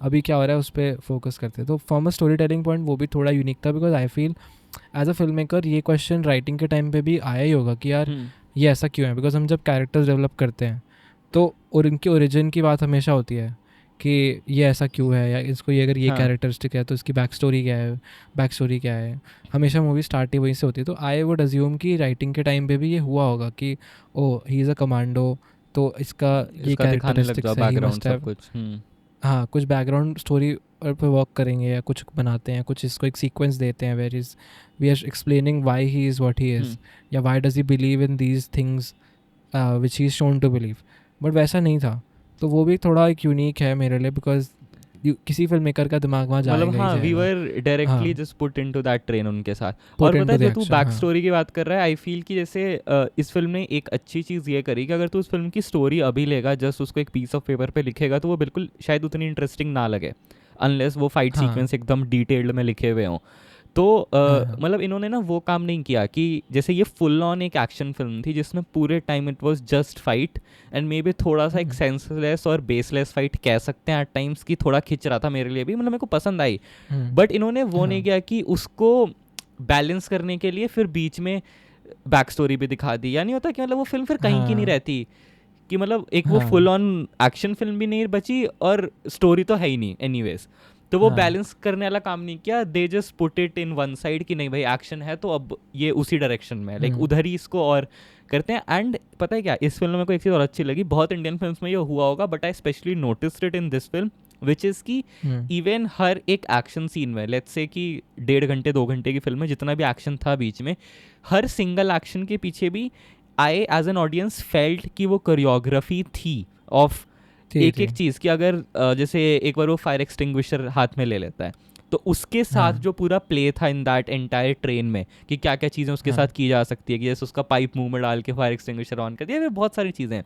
अभी क्या हो रहा है उस पर फोकस करते हैं. तो from a storytelling point वो भी थोड़ा यूनिक था because I feel as a film maker ये क्वेश्चन राइटिंग के टाइम पे भी आया ही होगा कि यार ये ऐसा क्यों है. बिकॉज हम जब कैरेक्टर्स डेवलप करते हैं तो और इनके ओरिजिन की बात हमेशा होती है कि ये ऐसा क्यों है, या इसको ये अगर ये हाँ कैरेक्टरिस्टिक है तो इसकी बैक स्टोरी क्या है, बैक स्टोरी क्या है. हमेशा मूवी स्टार्ट ही वहीं से होती है. तो आई वुड अज्यूम कि राइटिंग के टाइम पे भी ये हुआ होगा कि ओ ही इज़ अ कमांडो, तो इसका ये इसका दिखाने लग जाओ कैरेक्टरिस्टिक्स है, ही बैकग्राउंड मस्ट सब हैव. कुछ. हाँ कुछ बैकग्राउंड स्टोरी पे वर्क करेंगे या कुछ बनाते हैं, कुछ इसको एक सीक्वेंस देते हैं where is we are explaining why he is what he is, या why does he believe in these things which he is shown to believe. But वैसा नहीं था. तो वो भी थोड़ा एक यूनिक है मेरे लिए बिकॉज किसी फिल्म मेकर का दिमाग वहाँ मतलब जाएगा ही हाँ, वी जाएगा. वर डायरेक्टली हाँ just put into that train उनके साथ. और पुट पता इनटू है द जो तू एक्शन. बैक हाँ स्टोरी की बात कर रहा है, आई फील कि जैसे इस फिल्म ने एक अच्छी चीज़ ये करी कि अगर तू उस फिल्म की स्टोरी अभी लेगा, जस्ट उसको एक पीस ऑफ पेपर पे लिखेगा, तो वो बिल्कुल शायद उतनी इंटरेस्टिंग ना लगे अनलेस वो फाइट हाँ सीक्वेंस एकदम डिटेल्ड में लिखे हुए हों. तो हाँ मतलब इन्होंने ना वो काम नहीं किया कि जैसे ये फुल ऑन एक एक्शन फिल्म थी जिसमें पूरे time it was just fight, and may be थोड़ा सा एक सेंसलेस और बेसलेस फाइट कह सकते हैं एट टाइम्स की थोड़ा खिंच रहा था मेरे लिए भी, मतलब मेरे को पसंद आई. बट इन्होंने वो नहीं किया कि उसको बैलेंस करने के लिए फिर बीच में बैक स्टोरी भी दिखा दी, या नहीं होता कि मतलब वो फिल्म फिर कहीं की नहीं रहती, कि मतलब एक वो फुल ऑन एक्शन फिल्म भी नहीं बची और स्टोरी तो है ही नहीं एनीवेज. तो वो बैलेंस करने वाला काम नहीं किया. They just put it in one side कि नहीं भाई एक्शन है तो अब ये उसी डायरेक्शन में, लाइक उधर ही इसको और करते हैं. एंड पता है क्या, इस फिल्म में कोई एक चीज़ और अच्छी लगी, बहुत इंडियन फिल्म्स में ये हुआ होगा but I specially noticed it in this film, which is कि इवन हर एक एक्शन सीन में, लेट्स से कि 1.5 घंटे 2 घंटे की फिल्म में जितना भी एक्शन था बीच में, हर सिंगल एक्शन के पीछे भी I as an audience felt कि वो कोरियोग्राफी थी ऑफ एक एक चीज़ की. अगर जैसे एक बार वो फायर एक्सटिंग्विशर हाथ में ले लेता है तो उसके साथ जो पूरा प्ले था इन दैट एंटायर ट्रेन में कि क्या क्या चीज़ें उसके साथ की जा सकती है, कि जैसे उसका पाइप मुंह में डाल के फायर एक्सटिंग्विशर ऑन कर दिया, ये बहुत सारी चीज़ें हैं,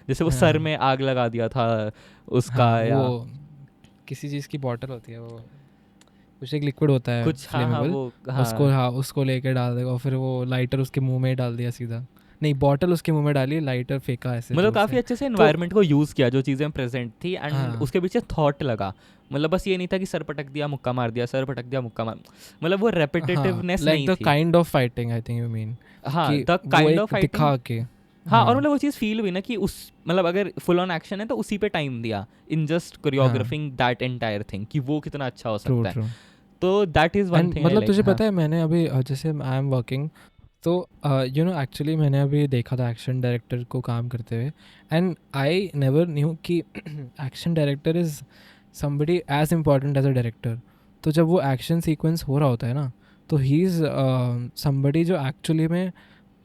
जैसे वो सर में आग लगा दिया था उसका, या वो किसी चीज़ की बॉटल होती है, वो कुछ एक लिक्विड होता है कुछ, हाँ फ्लेमेबल, वो उसको उसको लेके डाल देगा और फिर वो लाइटर उसके मुंह में डाल दिया सीधा, नहीं बॉटल उसके मुंह में डाली, लाइटर फेंका ऐसे मतलब दूर काफ़ी से। अच्छे से एनवायरनमेंट को यूज़ किया, जो चीज़ें प्रेजेंट थी, एंड हाँ उसके पीछे थॉट लगा। मतलब बस ये नहीं था कि सर पटक दिया मुक्का मार दिया, सर पटक दिया मुक्का मार, मतलब वो हाँ, रेपिटेटिवनेस लाइक नहीं द थी। Kind of fighting I think you mean, हाँ, कि द वो काइंड एक ऑफ फाइटिंग। दिखा के। हाँ, और हाँ मतलब वो चीज़ फील हुई ना कि उस, मतलब अगर फुल ऑन एक्शन है तो उसी पे टाइम दिया इन जस्ट हाँ, कोरियोग्राफिंग दैट एंटायर थिंग, कि वो कितना अच्छा हो ट्रू सकता है। ट्रू। तो that is one and thing I मतलब लाइक। तुझे हाँ। पता है मैंने अभी जैसे आई एम वर्किंग, तो यू नो एक्चुअली मैंने अभी देखा था एक्शन डायरेक्टर को काम करते हुए, एंड आई नेवर न्यू कि action director is somebody as important as a director. तो जब वो एक्शन सीक्वेंस हो रहा होता है ना, तो ही इज़ समबडी जो एक्चुअली में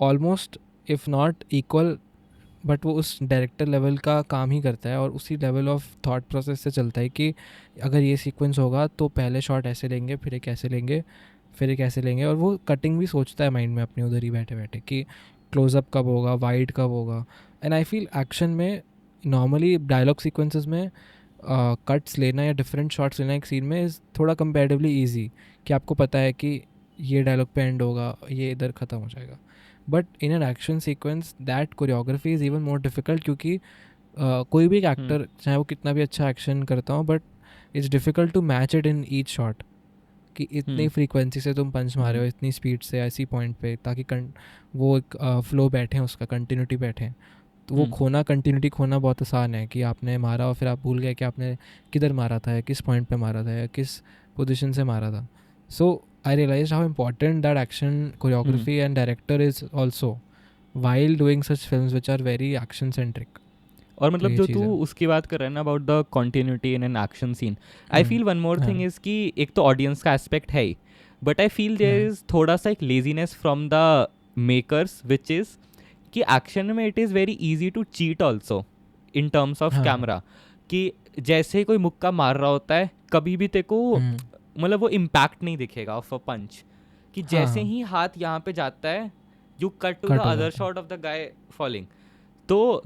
almost if not equal, but वो उस डायरेक्टर लेवल का काम ही करता है, और उसी लेवल ऑफ थॉट प्रोसेस से चलता है कि अगर ये सीक्वेंस होगा तो पहले शॉट ऐसे लेंगे, फिर एक ऐसे लेंगे, फिर एक ऐसे लेंगे, और वो कटिंग भी सोचता है माइंड में अपनी उधर ही बैठे बैठे कि क्लोजअप कब होगा, वाइड कब होगा। एंड आई फील एक्शन में नॉर्मली डायलॉग सीक्वेंसेस में कट्स लेना या डिफरेंट शॉट्स लेना एक सीन में इज़ थोड़ा कंपेरेटिवली ईजी, कि आपको पता है कि ये डायलॉग पे एंड होगा, ये इधर ख़त्म हो जाएगा। But in an action sequence that choreography is even more difficult, क्योंकि कोई भी एक एक्टर चाहे वो कितना भी अच्छा एक्शन करता हो, but it's difficult to match it in each shot, कि इतनी फ्रीक्वेंसी से तुम पंच मारे हो, इतनी स्पीड से ऐसी पॉइंट पे, ताकि वो एक फ्लो बैठे, उसका कंटिन्यूटी बैठे। तो वो खोना, कंटिन्यूटी खोना बहुत आसान है, कि आपने मारा और फिर आप भूल गए कि आपने किधर मारा था, या किस पॉइंट पे मारा था, या किस पोजीशन से मारा था। सो I realized how important that action choreography and director is also while doing such films which are very action centric. और तो मतलब ये जो चीज़ तू है। उसकी बात कर रहा है ना about the continuity in an action scene, I feel one more thing is कि एक तो ऑडियंस का एस्पेक्ट है ही, but I feel there is थोड़ा सा एक laziness from the makers, which is कि एक्शन में it is very easy to cheat also in terms of camera, कि जैसे ही कोई मुक्का मार रहा होता है कभी भी तेरे को मतलब वो इम्पैक्ट नहीं दिखेगा ऑफ अ पंच, कि जैसे ही हाथ यहाँ पे जाता है you cut to the other shot of the guy falling, तो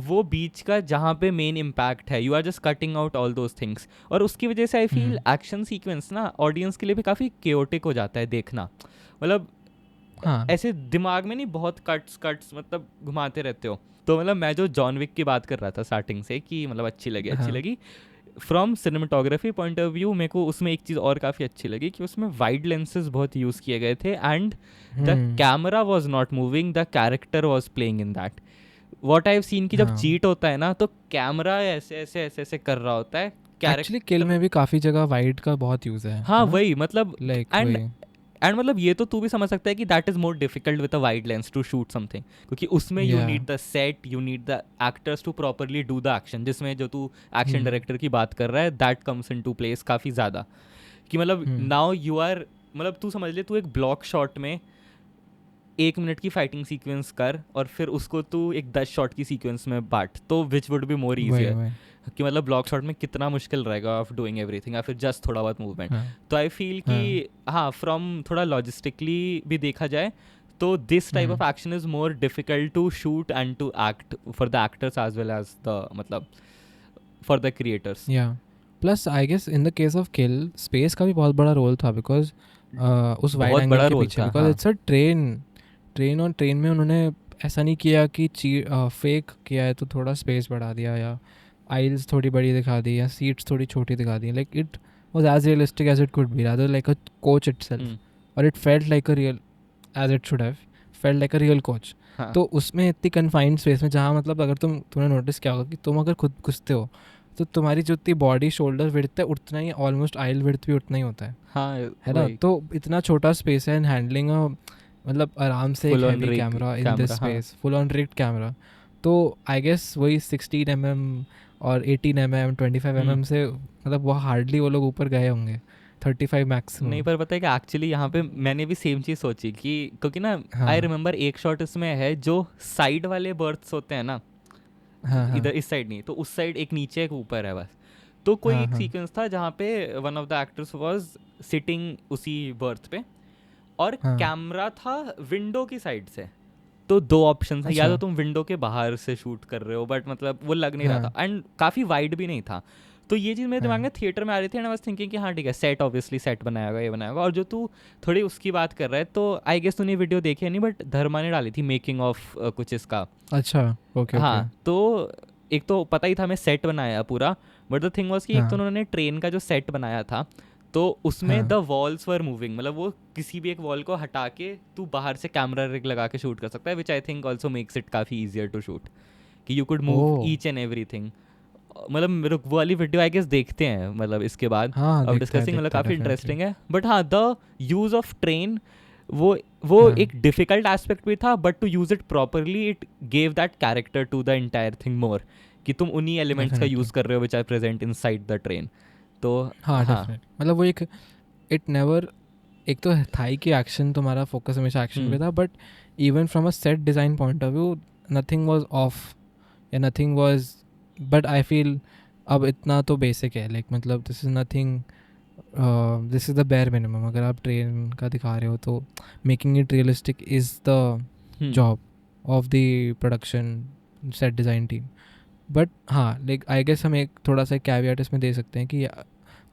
वो बीच का जहाँ पे मेन इम्पैक्ट है, you are just cutting out all those things. और उसकी वजह से आई फील एक्शन सीक्वेंस ना ऑडियंस के लिए भी काफ़ी केओटिक हो जाता है देखना, मतलब ऐसे दिमाग में नहीं बहुत कट्स कट्स मतलब घुमाते रहते हो। तो मतलब मैं जो जॉन विक की बात कर रहा था स्टार्टिंग से कि मतलब अच्छी लगी from cinematography point of view, मेरे को उसमें एक चीज़ और काफ़ी अच्छी लगी कि उसमें वाइड लेंसेज बहुत यूज़ किए गए थे, and the camera was not moving, the character was playing in that. What I have seen कि जब चीट होता है ना तो कैमरा ऐसे ऐसे ऐसे ऐसे कर रहा होता है, एक्चुअली किल में भी काफ़ी जगह वाइड का बहुत यूज़ है। हाँ वही मतलब लाइक एंड मतलब ये तो तू भी समझ सकता है कि that is more difficult with a wide lens to shoot something, क्योंकि उसमें you need the set, you need the actors to properly do the action, जिसमें जो तू एक्शन डायरेक्टर की बात कर रहा है that comes into place काफ़ी ज़्यादा, कि मतलब नाउ यू आर, मतलब तू समझ ले तू एक ब्लॉक शॉट में 1 मिनट की फाइटिंग सीक्वेंस कर और फिर उसको तू एक 10 शॉट की सीक्वेंस में बांट, तो which would be more easier, कि मतलब ब्लॉक शॉट में कितना मुश्किल रहेगा ऑफ डूइंग एवरीथिंग या फिर जस्ट थोड़ा बहुत मूवमेंट। तो आई फील कि हाँ फ्रॉम थोड़ा लॉजिस्टिकली भी देखा जाए तो this type of action is more difficult to shoot and to act for the actors as well as the मतलब फॉर द क्रिएटर्स। या plus I guess in the case of Kill space का भी बहुत बड़ा role था, because उस wide angle के पीछे, बिकॉज इट्स अ ट्रेन और ट्रेन में उन्होंने ऐसा नहीं किया कि फेक किया है तो थोड़ा स्पेस बढ़ा दिया, या आइल्स थोड़ी बड़ी दिखा दी, या सीट्स थोड़ी छोटी दिखा दी, like it was as realistic as it could be, rather like a coach itself, और it felt like a real as it should have felt like a real coach. तो उसमें इतनी कन्फाइंड स्पेस में, जहाँ मतलब अगर तुमने नोटिस किया होगा कि तुम अगर खुद घुसते हो तो तुम्हारी जो इतनी बॉडी शोल्डर विड्थ है उतना ही ऑलमोस्ट आइल विड्थ भी उतना ही होता है, है ना। तो इतना छोटा स्पेस है एंड हैंडलिंग मतलब आराम से एक heavy camera in this space, full on rigged camera. तो आई गेस वही 16 mm और 18 mm 25 mm से मतलब वो हार्डली वो लोग ऊपर गए होंगे, 35 मैक्सिमम। नहीं पर पता है कि एक्चुअली यहाँ पे मैंने भी सेम चीज़ सोची कि क्योंकि ना आई रिमेंबर एक शॉट इसमें है जो साइड वाले बर्थ्स होते हैं ना, इधर इस साइड नहीं तो उस साइड एक नीचे एक ऊपर है बस, तो कोई हाँ एक हाँ सीक्वेंस था जहाँ पे one of the actors was sitting उसी बर्थ पे, और हाँ कैमरा था विंडो की साइड से। तो दो ऑप्शन था, या अच्छा तो तुम विंडो के बाहर से शूट कर रहे हो, बट मतलब वो लग नहीं रहा हाँ था, एंड काफ़ी वाइड भी नहीं था। तो ये चीज़ मेरे दिमाग हाँ में थिएटर में आ रही थी, एंड आई वाज थिंकिंग कि हाँ ठीक है, सेट ऑब्वियसली सेट बनाया होगा, ये बनाया होगा। और जो तू थोड़ी उसकी बात कर रहा है, तो आई गेस तूने वीडियो देखी है नहीं, बट धर्मा ने डाली थी मेकिंग ऑफ कुछ इसका। अच्छा ओके ओके हाँ, तो एक तो पता ही था मैं सेट बनाया पूरा, बट द थिंग वाज कि एक तो हाँ उन्होंने ट्रेन का जो सेट बनाया था, तो उसमें द हाँ वॉल्स वर मूविंग, मतलब वो किसी भी एक वॉल को हटा के तू बाहर से कैमरा रिग लगा के शूट कर सकता है, which I think also makes it काफ़ी ईजियर टू शूट, कि you could oh move each and everything. मतलब मेरे को वो वाली वीडियो आई गेस देखते हैं मतलब इसके बाद हाँ अब देखता है डिस्कसिंग, मतलब देखता है काफ़ी डेफिनेटली इंटरेस्टिंग है। बट हाँ, द यूज़ ऑफ ट्रेन, वो हाँ एक डिफिकल्ट एस्पेक्ट भी था, but to use it properly it gave that character to the entire thing more, कि तुम उन्हीं एलिमेंट्स का डेफिनेटली यूज़ कर रहे हो which are present inside the train. तो हाँ हाँ। डेफिनेटली मतलब वो एक इट नेवर एक तो था ही कि एक्शन तुम्हारा फोकस हमेशा एक्शन पे था, but even from a set design point of view nothing was off या nothing was, but I feel अब इतना तो बेसिक है लाइक मतलब this is nothing, this is the bare minimum. अगर आप ट्रेन का दिखा रहे हो तो making it realistic is the job of the production set design team. But हाँ लाइक आई गेस हम एक थोड़ा सा कैवियट इसमें दे सकते हैं कि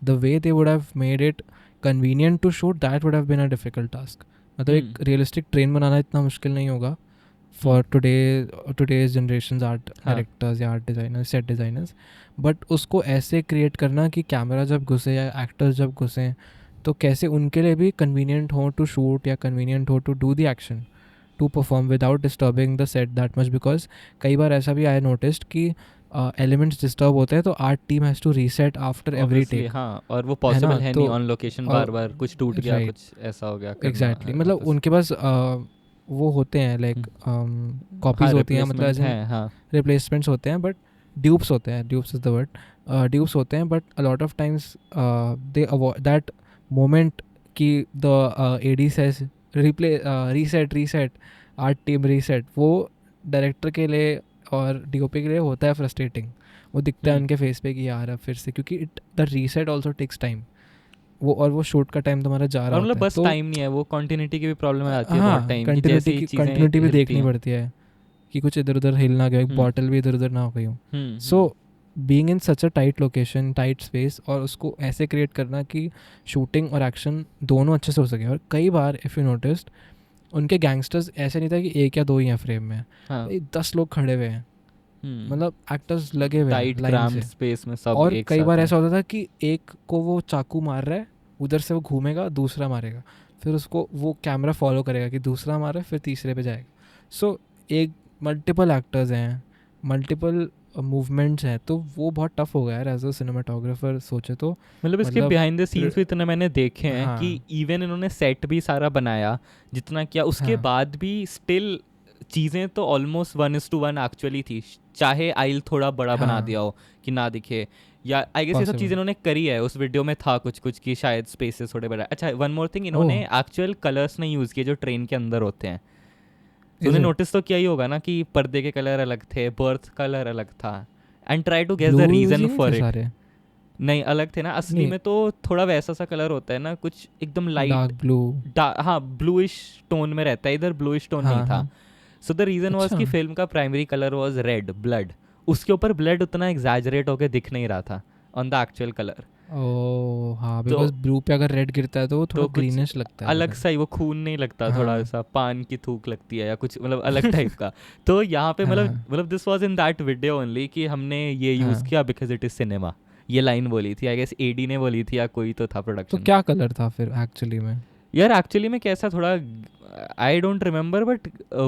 the way they would have made it convenient to shoot that would have been a difficult task. मतलब एक रियलिस्टिक ट्रेन बनाना इतना मुश्किल नहीं होगा for today's generation art directors या art designers set designers, but उसको ऐसे क्रिएट करना कि कैमरा जब घुसे या एक्टर्स जब घुसें तो कैसे उनके लिए भी कन्वीनियंट हो टू शूट या कन्वीनियंट हो to do the action to perform without disturbing the set that much. Because कई बार ऐसा भी आई नोटिस्ड कि एलिमेंट्स डिस्टर्ब होते हैं तो art team has to reset after every take, हाँ, और वो है पॉसिबल ना? है नहीं तो ऑन लोकेशन, बार बार कुछ टूट गया, राइट कुछ ऐसा हो गया करना एग्जैक्टली है मतलब वापस। उनके पास वो होते हैं लाइक हाँ, कॉपीज होती हैं, मतलब रिप्लेसमेंट एज इन है। हाँ, रिप्लेसमेंट्स होते हैं, बट ड्यूप्स होते हैं, dupes is the word, dupes होते हैं, but a lot of times they avoid that moment कि the AD says reset art team reset, वो डायरेक्टर के लिए और डीओपी के लिए होता है फ्रस्ट्रेटिंग। वो दिखता है उनके फेस पे कि यार अब फिर से, क्योंकि it the reset also takes time, वो शूट का टाइम तुम्हारा जा रहा और मतलब होता है बस तो टाइम नहीं है, वो कंटिन्यूटी की भी प्रॉब्लम आ जाती है बहुत हाँ टाइम की, जैसे ही चीज़ें कंटिन्यूटी भी हिलती देखनी हैं। पड़ती है कि कुछ इधर उधर हिल ना गया, एक बॉटल भी इधर उधर ना हो गई हो। So being in such a tight location, tight space, और उसको ऐसे क्रिएट करना कि शूटिंग और एक्शन दोनों अच्छे से हो सके। और कई बार इफ़ यू नोटिस्ड उनके गैंगस्टर्स ऐसे नहीं था कि एक या दो ही हैं फ्रेम में, हाँ, 10 लोग खड़े हुए हैं, मतलब एक्टर्स लगे हुए हैं टाइट लाइन क्रैम्ड से। स्पेस में सब और एक कई साथ बार हैं। ऐसा होता था कि एक को वो चाकू मार रहा है, उधर से वो घूमेगा दूसरा मारेगा, फिर उसको वो कैमरा फॉलो करेगा कि दूसरा मारे फिर तीसरे पे जाएगा। सो एक मल्टीपल एक्टर्स हैं, मल्टीपल मूवमेंट्स हैं, तो वो बहुत टफ हो गया यार एज अ सिनेमाटोग्राफर सोचे तो। मतलब इसके मतलब बिहाइंड द सीन्स भी इतने मैंने देखे हैं हाँ कि इवन इन्होंने सेट भी सारा बनाया जितना किया, उसके हाँ बाद भी स्टिल चीज़ें तो ऑलमोस्ट 1:1 एक्चुअली थी, चाहे आइल थोड़ा बड़ा बना दिया हाँ हो कि ना दिखे, या आई गेस ये सब चीज़ें पॉसिबल। इन्होंने करी है। उस वीडियो में था कुछ कुछ कि शायद स्पेसेस थोड़े बड़ा। अच्छा, वन मोर थिंग, ओह इन्होंने एक्चुअल कलर्स नहीं यूज़ किए जो ट्रेन के अंदर होते हैं। तो इज उन्हें इट नोटिस तो किया ही होगा ना कि पर्दे के कलर अलग थे, बर्थ कलर अलग था, and try to guess the blue use reason ही नहीं फॉर थे इट। सारे? नहीं, अलग थे ना असली नहीं में, तो थोड़ा वैसा सा कलर होता है ना, कुछ एकदम लाइट, डार्क ब्लू। हाँ ब्लूइश टोन में रहता है, इधर ब्लूइश टोन नहीं हाँ था। हाँ सो द रीज़न वाज अच्छा कि फिल्म का primary colour was red blood, उसके ऊपर ब्लड उतना एग्जैजरेट होकर दिख नहीं रहा था ऑन द एक्चुअल कलर। ओह हाँ तो बिकॉज ब्लू पे अगर रेड गिरता है तो वो थोड़ा तो कुछ ग्रीनिश लगता है अलग फिर। सा ही, वो खून नहीं लगता, थोड़ा हाँ सा पान की थूक लगती है या कुछ, मतलब अलग टाइप का। तो यहाँ पे मतलब हाँ मतलब this was in that video only कि हमने ये यूज़ हाँ किया बिकॉज इट इज़ सिनेमा, ये लाइन बोली थी आई गेस एडी ने बोली थी या कोई तो था तो प्रोडक्शन। क्या कलर था फिर एक्चुअली में? यार एक्चुअली में कैसा, थोड़ा I don't remember, but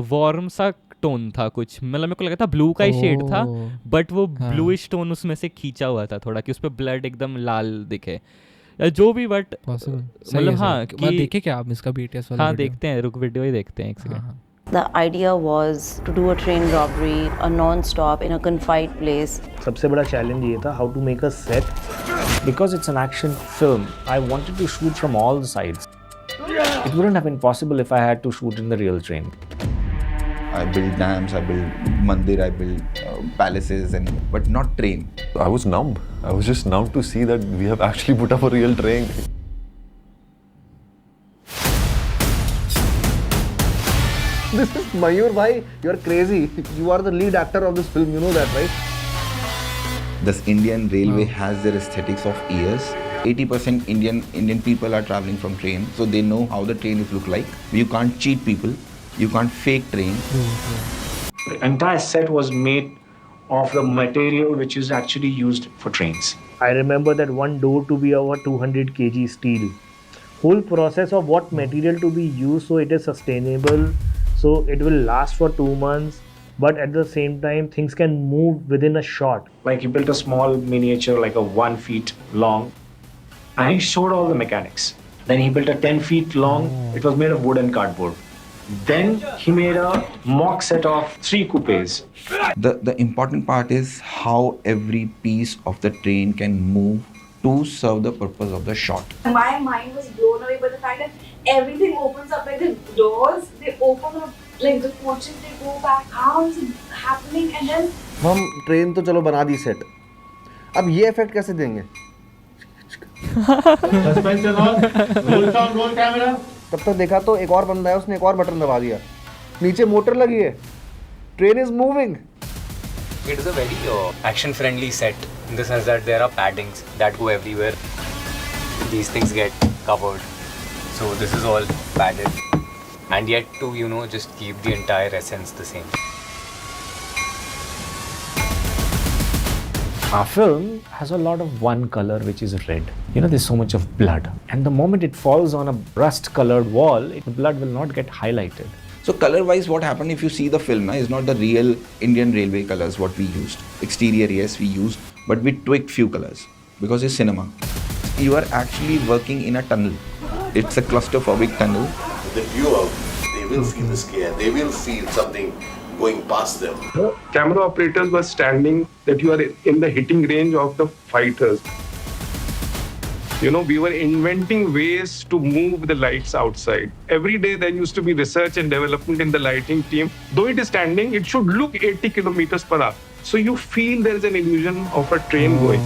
warm सा टोन था कुछ, मतलब मेरे को लगा था ब्लू का ही शेड था, ओह बट वो हाँ ब्लूइश टोन उसमें से खींचा हुआ था थोड़ा, कि उस पर ब्लड एकदम लाल दिखे या जो भी, बट पॉसिबल सही मतलब है सही है। हाँ मैं कि देखे क्या आप इसका बीटीएस वाला हाँ वीडियो? देखते हैं, रुक वीडियो ही देखते हैं एक हाँ सेकंड। हाँ The idea was to do a train robbery, a non-stop in a confined place. सबसे बड़ा चैलेंज ये था how to make a set because it's an action film. I wanted to shoot from all the sides. It wouldn't have been possible if I had to shoot in the real train. I build dams, I build mandir, I build palaces, but not train. I was numb. I was just numb to see that we have actually put up a real train. This is Mayur bhai, you're crazy. You are the lead actor of this film, you know that, right? This Indian railway has their aesthetics of years. 80% Indian people are traveling from train, so they know how the train is look like. You can't cheat people. You can't fake train. The entire set was made of the material which is actually used for trains. I remember that one door to be over 200 kg steel. Whole process of what material to be used so it is sustainable, so it will last for 2 months, but at the same time things can move within a shot. Like he built a small miniature like a 1 feet long and he showed all the mechanics. Then he built a 10 feet long, it was made of wood and cardboard. Then he made a mock set of 3 coupes. The important part is how every piece of the train can move to serve the purpose of the shot. My mind was blown away by the fact that everything opens up, like the doors, they open up, like the coaches, they go back. How is it happening? And then हम train तो चलो बना दी set, अब ये effect कैसे देंगे? तब तक देखा तो एक और बंदा है, उसने एक और बटन दबा दिया, नीचे मोटर लगी है, train is moving. It is a very action-friendly set in the sense that there are paddings that go everywhere. These things get covered, so this is all padded, and yet to just keep the entire essence the same. Our film has a lot of one color, which is red. There's so much of blood, and the moment it falls on a rust-colored wall, the blood will not get highlighted. So color-wise, what happened if you see the film is not the real Indian railway colors what we used. Exterior, yes, we used, but we tweaked few colors because it's cinema. You are actually working in a tunnel. It's a claustrophobic tunnel. The viewer, they will feel the scare. They will feel something going past them. The camera operators were standing that you are in the hitting range of the fighters. We were inventing ways to move the lights outside. Every day there used to be research and development in the lighting team. Though it is standing, it should look 80 kilometers per hour. So you feel there is an illusion of a train going.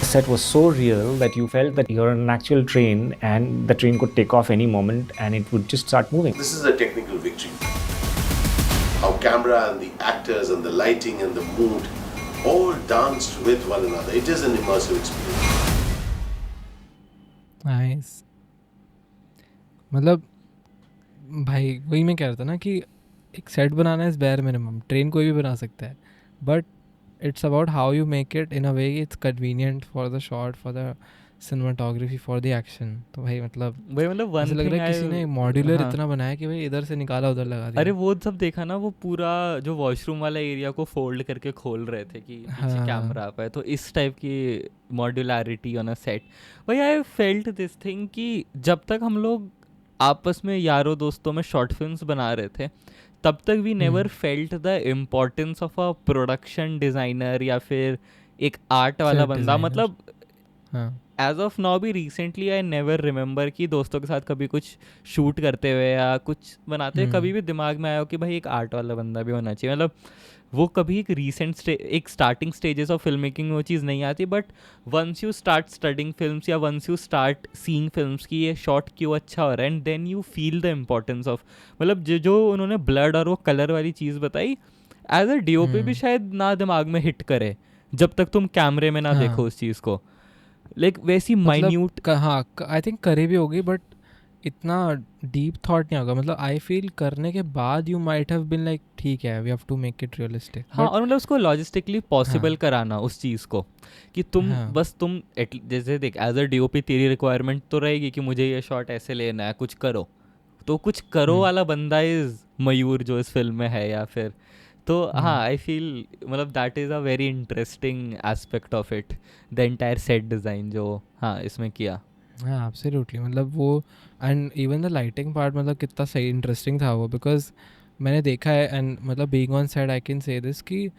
The set was so real that you felt that you're on an actual train and the train could take off any moment and it would just start moving. This is a technical victory. How camera and the actors and the lighting and the mood all danced with one another. It is an immersive experience. Nice. मतलब भाई वही मैं कह रहा था ना कि एक set banana is bare minimum. Train कोई भी बना सकता है, but it's about how you make it in a way it's convenient for the shot, for the cinematography, for the action. तो भाई मतलब ऐसा लग रहा है किसी ने मॉड्यूलर इतना बनाया कि भाई इधर से निकाला उधर लगा दिया. अरे वो सब देखा ना, वो पूरा जो वॉशरूम वाला एरिया को फोल्ड करके खोल रहे थे कि पीछे कैमरा पे, तो इस टाइप की मॉड्यूलैरिटी ऑन अ सेट. भाई आई फेल्ट दिस थिंग कि जब तक हम लोग आपस में यारों दोस्तों में शॉर्ट फिल्म्स बना रहे थे, तब तक we never felt the importance of a production designer या फिर एक आर्ट वाला बंदा. मतलब एज ऑफ नाउ भी रिसेंटली आई नेवर रिमेंबर कि दोस्तों के साथ कभी कुछ शूट करते हुए या कुछ बनाते हुए कभी भी दिमाग में आया हो कि भाई एक आर्ट वाला बंदा भी होना चाहिए. मतलब वो कभी एक starting stages of film making में वो चीज़ नहीं आती, but once you start studying films या once you start seeing films की ये शॉट क्यों अच्छा हो रहा है, and then you feel the importance of, मतलब जो उन्होंने ब्लड और वो कलर वाली चीज़ बताई, एज अ डीओपी भी शायद ना दिमाग में हिट करे जब तक तुम कैमरे में ना देखो उस चीज़ को. लाइक वैसी माइन्यूट हाँ आई थिंक करे भी होगी, बट इतना डीप थॉट नहीं होगा. मतलब आई फील करने के बाद you might have been like ठीक है, we have to make it realistic. हाँ, और मतलब उसको लॉजिस्टिकली पॉसिबल कराना उस चीज़ को कि तुम बस तुम जैसे देख एज अ डीओपी तेरी रिक्वायरमेंट तो रहेगी कि मुझे ये शॉट ऐसे लेना है, कुछ करो, तो कुछ करो वाला बंदा इज़ मयूर जो इस फिल्म में है. या फिर तो हाँ आई फील मतलब that is a very interesting aspect of it, the entire set design जो हाँ इसमें किया. हाँ एब्सोल्युटली. मतलब वो and even the lighting part मतलब कितना सही इंटरेस्टिंग था वो, बिकॉज मैंने देखा है एंड मतलब being on set I can say this कि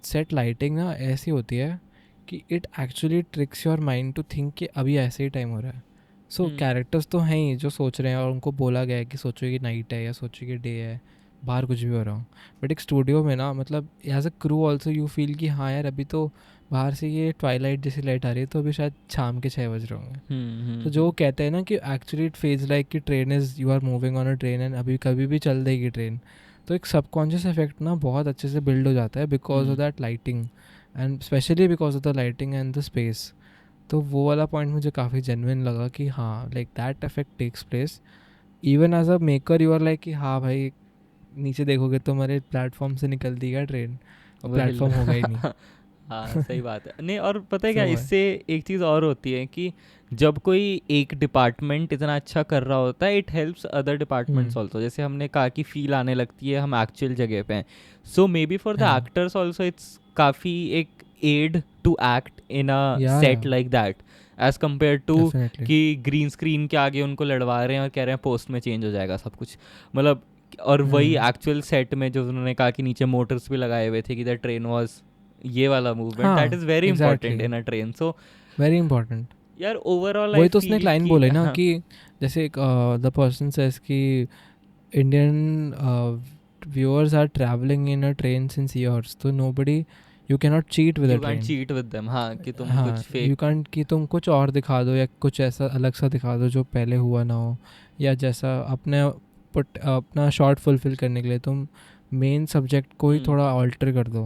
सेट लाइटिंग ना ऐसी होती है कि it actually tricks your mind to think कि अभी ऐसे ही टाइम हो रहा है. सो कैरेक्टर्स तो हैं ही जो सोच रहे हैं और उनको बोला गया है कि सोचो कि नाइट है या सोचो कि डे है, बाहर कुछ भी हो रहा हो, बट एक स्टूडियो में ना मतलब as a crew also you feel कि हाँ यार अभी तो बाहर से ये ट्वाइलाइट जैसी लाइट आ रही है तो अभी शायद शाम के 6 बज रहे होंगे। तो जो कहते हैं ना कि एक्चुअली इट फील्स लाइक कि train is you are moving on a train and अभी कभी भी चल देगी ट्रेन, तो एक सबकॉन्शियस इफेक्ट ना बहुत अच्छे से बिल्ड हो जाता है because of that lighting and specially because of the lighting and the space. तो वो वाला पॉइंट मुझे काफ़ी जेन्युइन लगा कि हाँ like that effect takes place even as a maker. You are like कि हाँ भाई नीचे देखोगे तो हमारे प्लेटफॉर्म से निकल दी क्या ट्रेन और प्लेटफॉर्म होगा ही नहीं। हाँ सही बात है। नहीं और पता है क्या, So है। इससे एक चीज़ और होती है कि जब कोई एक डिपार्टमेंट इतना अच्छा कर रहा होता है it helps other departments also. जैसे हमने कहा कि फील आने लगती है हम एक्चुअल जगह पे हैं। So maybe for the हाँ। एक्टर्स ऑल्सो इट्स काफ़ी एक aid to act in a Yeah, set yeah. Like that as compare to Definitely. कि ग्रीन स्क्रीन के आगे उनको लड़वा रहे हैं और कह रहे हैं पोस्ट में चेंज हो जाएगा सब कुछ, मतलब। और वही एक्चुअल सेट में जो उन्होंने कहा कि नीचे मोटर्स भी लगाए हुए थे कि द ट्रेन वॉज ये वाला मूवमेंट हाँ, that is very important exactly. In a train. So very important. यार ओवरऑल वही तो उसने एक लाइन बोले ना कि जैसे द पर्सन सेज कि Indian viewers are travelling in a train since years, तो nobody you can not cheat with a you can train. Cheat with them. हाँ कि तुम हाँ कुछ यू फेक कैन कि तुम कुछ और दिखा दो या कुछ ऐसा अलग सा दिखा दो जो पहले हुआ ना हो, या जैसा अपना शॉर्ट फुलफिल करने के लिए तुम मेन सब्जेक्ट को ही थोड़ा ऑल्टर कर दो।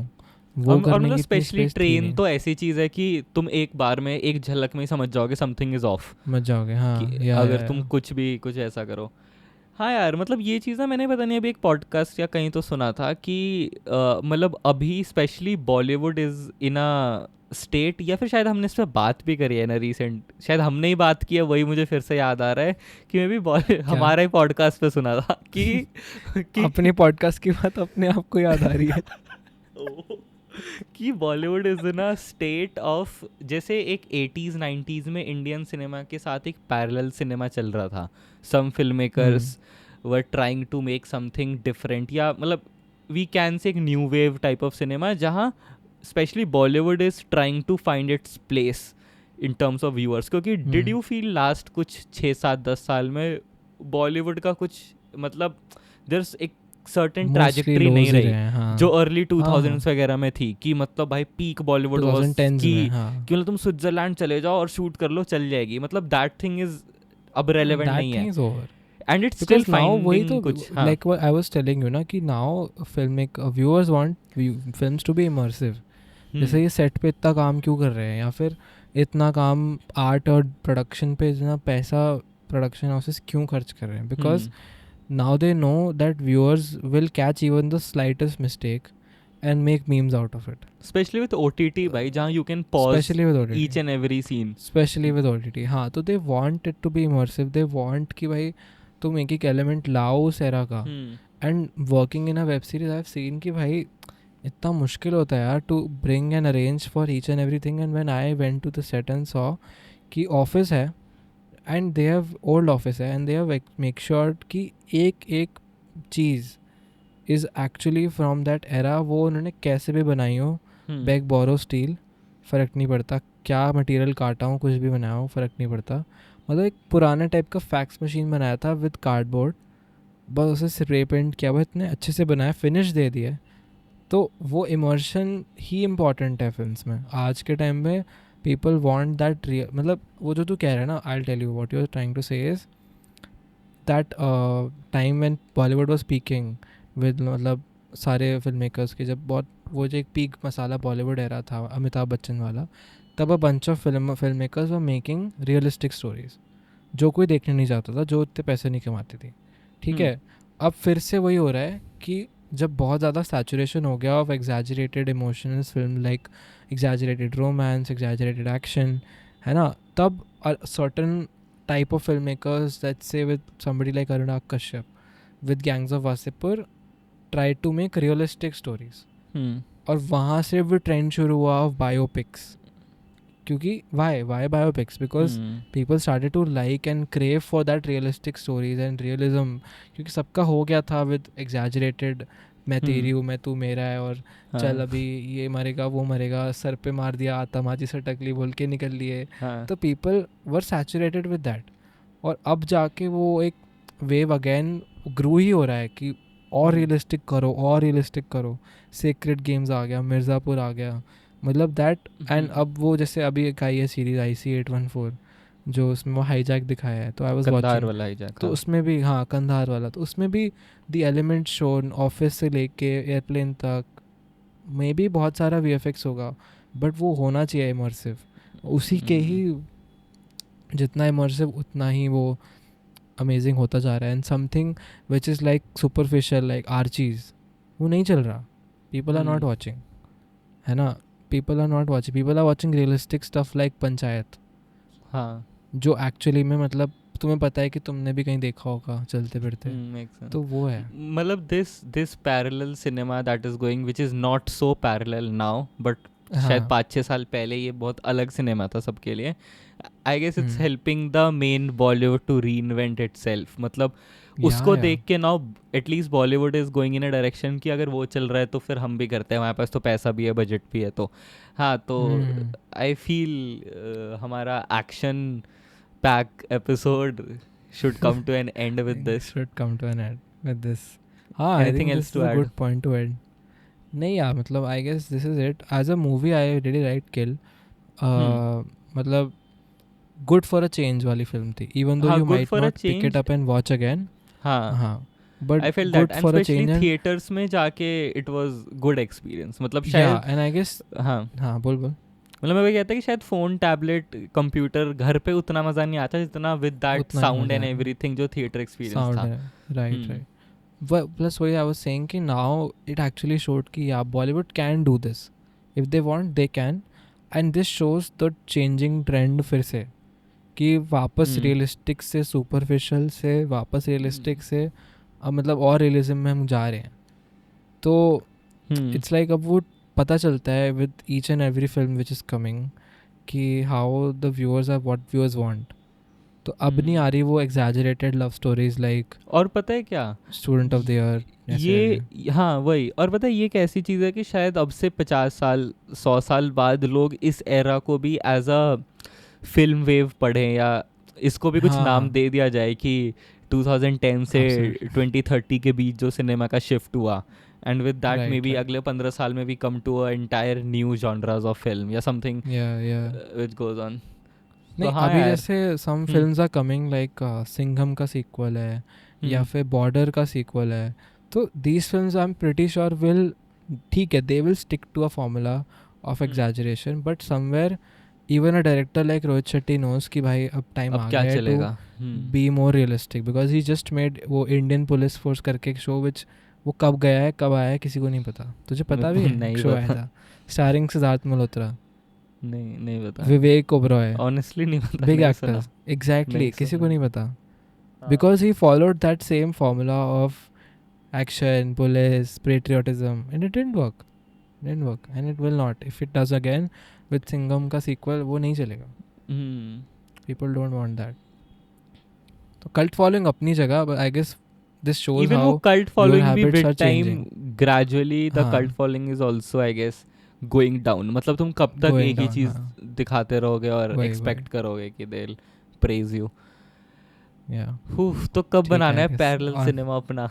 वो और करने मतलब की इतनी स्पेशली स्पेस थी ट्रेन नहीं। तो ऐसी चीज़ है कि तुम एक बार में एक झलक में ही समझ जाओगे समथिंग इज ऑफ मच जाओगे। हाँ कि या अगर तुम कुछ भी कुछ ऐसा करो। हाँ यार मतलब ये चीज़ ना मैंने पता नहीं अभी एक पॉडकास्ट या कहीं तो सुना था कि मतलब अभी specially Bollywood is in a state, या फिर शायद हमने इस पर बात भी करी है ना रिसेंट, शायद हमने ही बात की है, वही मुझे फिर से याद आ रहा है कि मैं भी हमारा ही पॉडकास्ट पे सुना था कि अपने पॉडकास्ट की बात अपने आप को याद आ रही है कि Bollywood is in a state of, जैसे एक 80s 90s में इंडियन सिनेमा के साथ एक पैरेलल सिनेमा चल रहा था। Some film makers were trying to make something different, या मतलब वी कैन से एक new wave type of cinema जहाँ specially Bollywood is trying to find its place in terms of viewers. क्योंकि did you feel last कुछ 6-7-10 साल में बॉलीवुड का कुछ मतलब देयर एक सर्टेन ट्रैजेक्टरी नहीं रही हाँ। जो अर्ली 2000s वगैरह में थी कि मतलब भाई पीक बॉलीवुड वाज 2010s कि में, हाँ। कि मतलब तुम स्विट्जरलैंड चले जाओ और शूट कर लो चल जाएगी, मतलब दैट थिंग इज अब रेलेवेंट नहीं है एंड इट्स स्टिल फाइंडिंग कुछ। Like I was telling you ना कि now viewers want films to be immersive. जैसे ये सेट पे इतना काम क्यों कर रहे हैं, या फिर इतना काम आर्ट और प्रोडक्शन पे इतना पैसा प्रोडक्शन हाउसेस क्यों खर्च कर रहे हैं, because now they know that viewers will catch even the slightest mistake and make memes out of it. Especially with OTT भाई, जहाँ you can pause Especially with OTT. each and every scene. Especially with OTT, हाँ। तो they want it to be immersive. They want कि भाई तुम एक element लाओ उस era का। And working in a web series I've seen कि भाई इतना मुश्किल होता है यार to bring and arrange for each and everything. And when I went to the set and saw कि office है and they have old office है and they have make sure कि एक चीज़ is actually from that era, वो उन्होंने कैसे भी बनाई हो, बैक बोरो स्टील फ़र्क नहीं पड़ता, क्या मटेरियल काटा हो, कुछ भी बनाया हो फ़र्क नहीं पड़ता। मतलब एक पुराने टाइप का फैक्स मशीन बनाया था विद कार्डबोर्ड, बस उसे स्प्रे पेंट किया हुआ, इतने अच्छे से बनाया, फिनिश दे दिया। तो वो इमर्शन ही इम्पॉर्टेंट है फिल्म्स में आज के टाइम में। पीपल वांट दैट रियल, मतलब वो जो तू कह रहा है ना, I will tell you what you are trying to say is that time when Bollywood was peaking with मतलब सारे फिल्म मेकर्स के, जब बहुत वो जो एक पीक मसाला बॉलीवुड एरा था अमिताभ बच्चन वाला, तब a bunch of film makers were making realistic stories जो कोई देखने नहीं चाहता था, जो इतने पैसे नहीं कमाती थी। ठीक है, अब फिर से वही हो रहा है कि जब बहुत ज़्यादा सैचुरेशन हो गया of exaggerated emotional film, like exaggerated romance, exaggerated action, है ना, तब certain type of film makers, let's say with somebody like Anurag Kashyap with Gangs of Wasseypur, try to make realistic stories. और वहाँ से वो ट्रेंड शुरू हुआ ऑफ बायोपिक्स। क्योंकि why biopics? Because people started to like and crave for that realistic stories and realism, क्योंकि सबका हो गया था विद एग्जैजरेटेड, मैं तेरी हूँ, मैं तू मेरा है, और चल अभी ये मरेगा वो मरेगा, सर पे मार दिया आतमाची सटकली बोल के निकल लिए। तो people were saturated with that. और अब जाके वो एक वेव अगेन ग्रू ही हो रहा है कि और रियलिस्टिक करो. सेक्रेड गेम्स आ गया, मिर्ज़ापुर आ गया, मतलब दैट. एंड अब वो जैसे अभी एक आई है सीरीज IC-814 जो उसमें वो हाईजैक दिखाया है, तो आई वाज कंधार वाचिंग वाला hijack, तो उसमें भी हाँ कंधार वाला, तो उसमें भी द एलिमेंट शोन ऑफिस से लेके एयरप्लेन तक, मे बी बहुत सारा VFX होगा बट वो होना चाहिए इमर्सिव. उसी के ही जितना इमर्सिव उतना ही वो अमेजिंग होता जा रहा है. And something which is like superficial like Archies वो नहीं चल रहा. पीपल आर नॉट वॉचिंग, है ना. People are not watching, people are watching realistic stuff like Panchayat. हाँ, जो एक्चुअली में मतलब तुम्हें पता है कि तुमने भी कहीं देखा होगा चलते फिरते. तो वो है मतलब this parallel cinema that is going which is not so parallel now, but शायद 5-6 साल पहले ये बहुत अलग सिनेमा था सबके लिए. I guess it's helping the main Bollywood to reinvent itself. मतलब उसको देख के now at least Bollywood is going in a direction कि अगर वो चल रहा है तो फिर हम भी करते हैं, हमारे पास तो पैसा भी है, बजट भी है. तो हाँ, तो आई फील हमारा action pack episode should come to an end with this. हाँ, Anything else to add? Good point to add. नहीं यार, मतलब I guess this is it. As a movie, I really liked Kill. मतलब good for a change वाली film थी. Even though you might not pick it up and watch again. हाँ. But I felt good that, for and a change. especially theaters में जाके it was good experience. मतलब शायद. Yeah, and I guess. हाँ बोल. मतलब मैं वही कहता कि शायद फ़ोन, टैबलेट, कंप्यूटर घर पे उतना मज़ा नहीं आता जितना with that sound and everything जो थिएटर एक्सपीरियंस था. राइट. प्लस वही आई वाज सेइंग कि नाउ इट एक्चुअली शोड कि या Bollywood can do this if they want, they can. And this shows the changing trend फिर से कि वापस रियलिस्टिक से सुपरफिशियल से वापस रियलिस्टिक से अब मतलब और रियलिज्म में हम जा रहे हैं. तो इट्स लाइक अब वो पता चलता है with each and every film which is coming कि how the viewers are what viewers want. तो अब नहीं आ रही वो एग्जैजरेटेड लव स्टोरीज लाइक. और पता है क्या, स्टूडेंट ऑफ द ईयर ये. हाँ वही. और पता है ये एक ऐसी चीज़ है कि शायद अब से 50 साल 100 साल बाद लोग इस एरा को भी एज अ फिल्म वेव पढ़ें या इसको भी कुछ नाम दे दिया जाए कि 2010 से 2030 के बीच जो सिनेमा का शिफ्ट हुआ. And with that, maybe अगले 15 साल में we come to a entire new genres of film या something which goes on. नहीं, अभी जैसे some films are coming like Singham का sequel है या फिर Border का sequel है. तो these films I'm pretty sure will, ठीक है, they will stick to a formula of exaggeration, but somewhere even a director like Rohit Shetty knows कि भाई अब time आ गया है to be more realistic because he just made वो Indian Police Force करके एक show which वो कब गया है कब आया है किसी को नहीं पता. तुझे पता भी है शो आया था स्टारिंग सिद्धार्थ मल्होत्रा. नहीं पता. विवेक ओबरॉय. ऑनेस्टली नहीं पता. Big actor. एग्जैक्टली, किसी को नहीं पता because he followed that same formula of action, police, patriotism and it didn't work and it will not. If it does again with Singham का सीक्वल वो नहीं चलेगा. People don't want that. तो cult following अपनी जगह, but I guess this shows even how cult following your habits with are time changing. Gradually the cult following is also I guess going down. मतलब तुम कब तक एक ही चीज दिखाते रहोगे और एक्सपेक्ट करोगे कि they'll praise you. तो कब बनाना है पैरेलल सिनेमा अपना?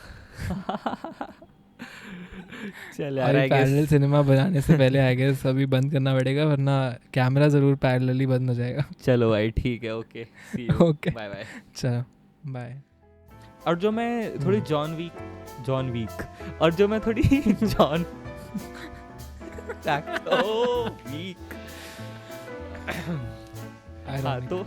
चल यार, आई गेस पैरेलल सिनेमा बनाने से पहले आई गेस अभी बंद करना पड़ेगा वरना कैमरा जरूर पैरेलली बंद हो जाएगा. चलो भाई ठीक है. Okay see you. Okay bye bye. चलो बाय. और जो मैं थोड़ी जॉन वीक और जो मैं थोड़ी जॉन वीक. हाँ, तो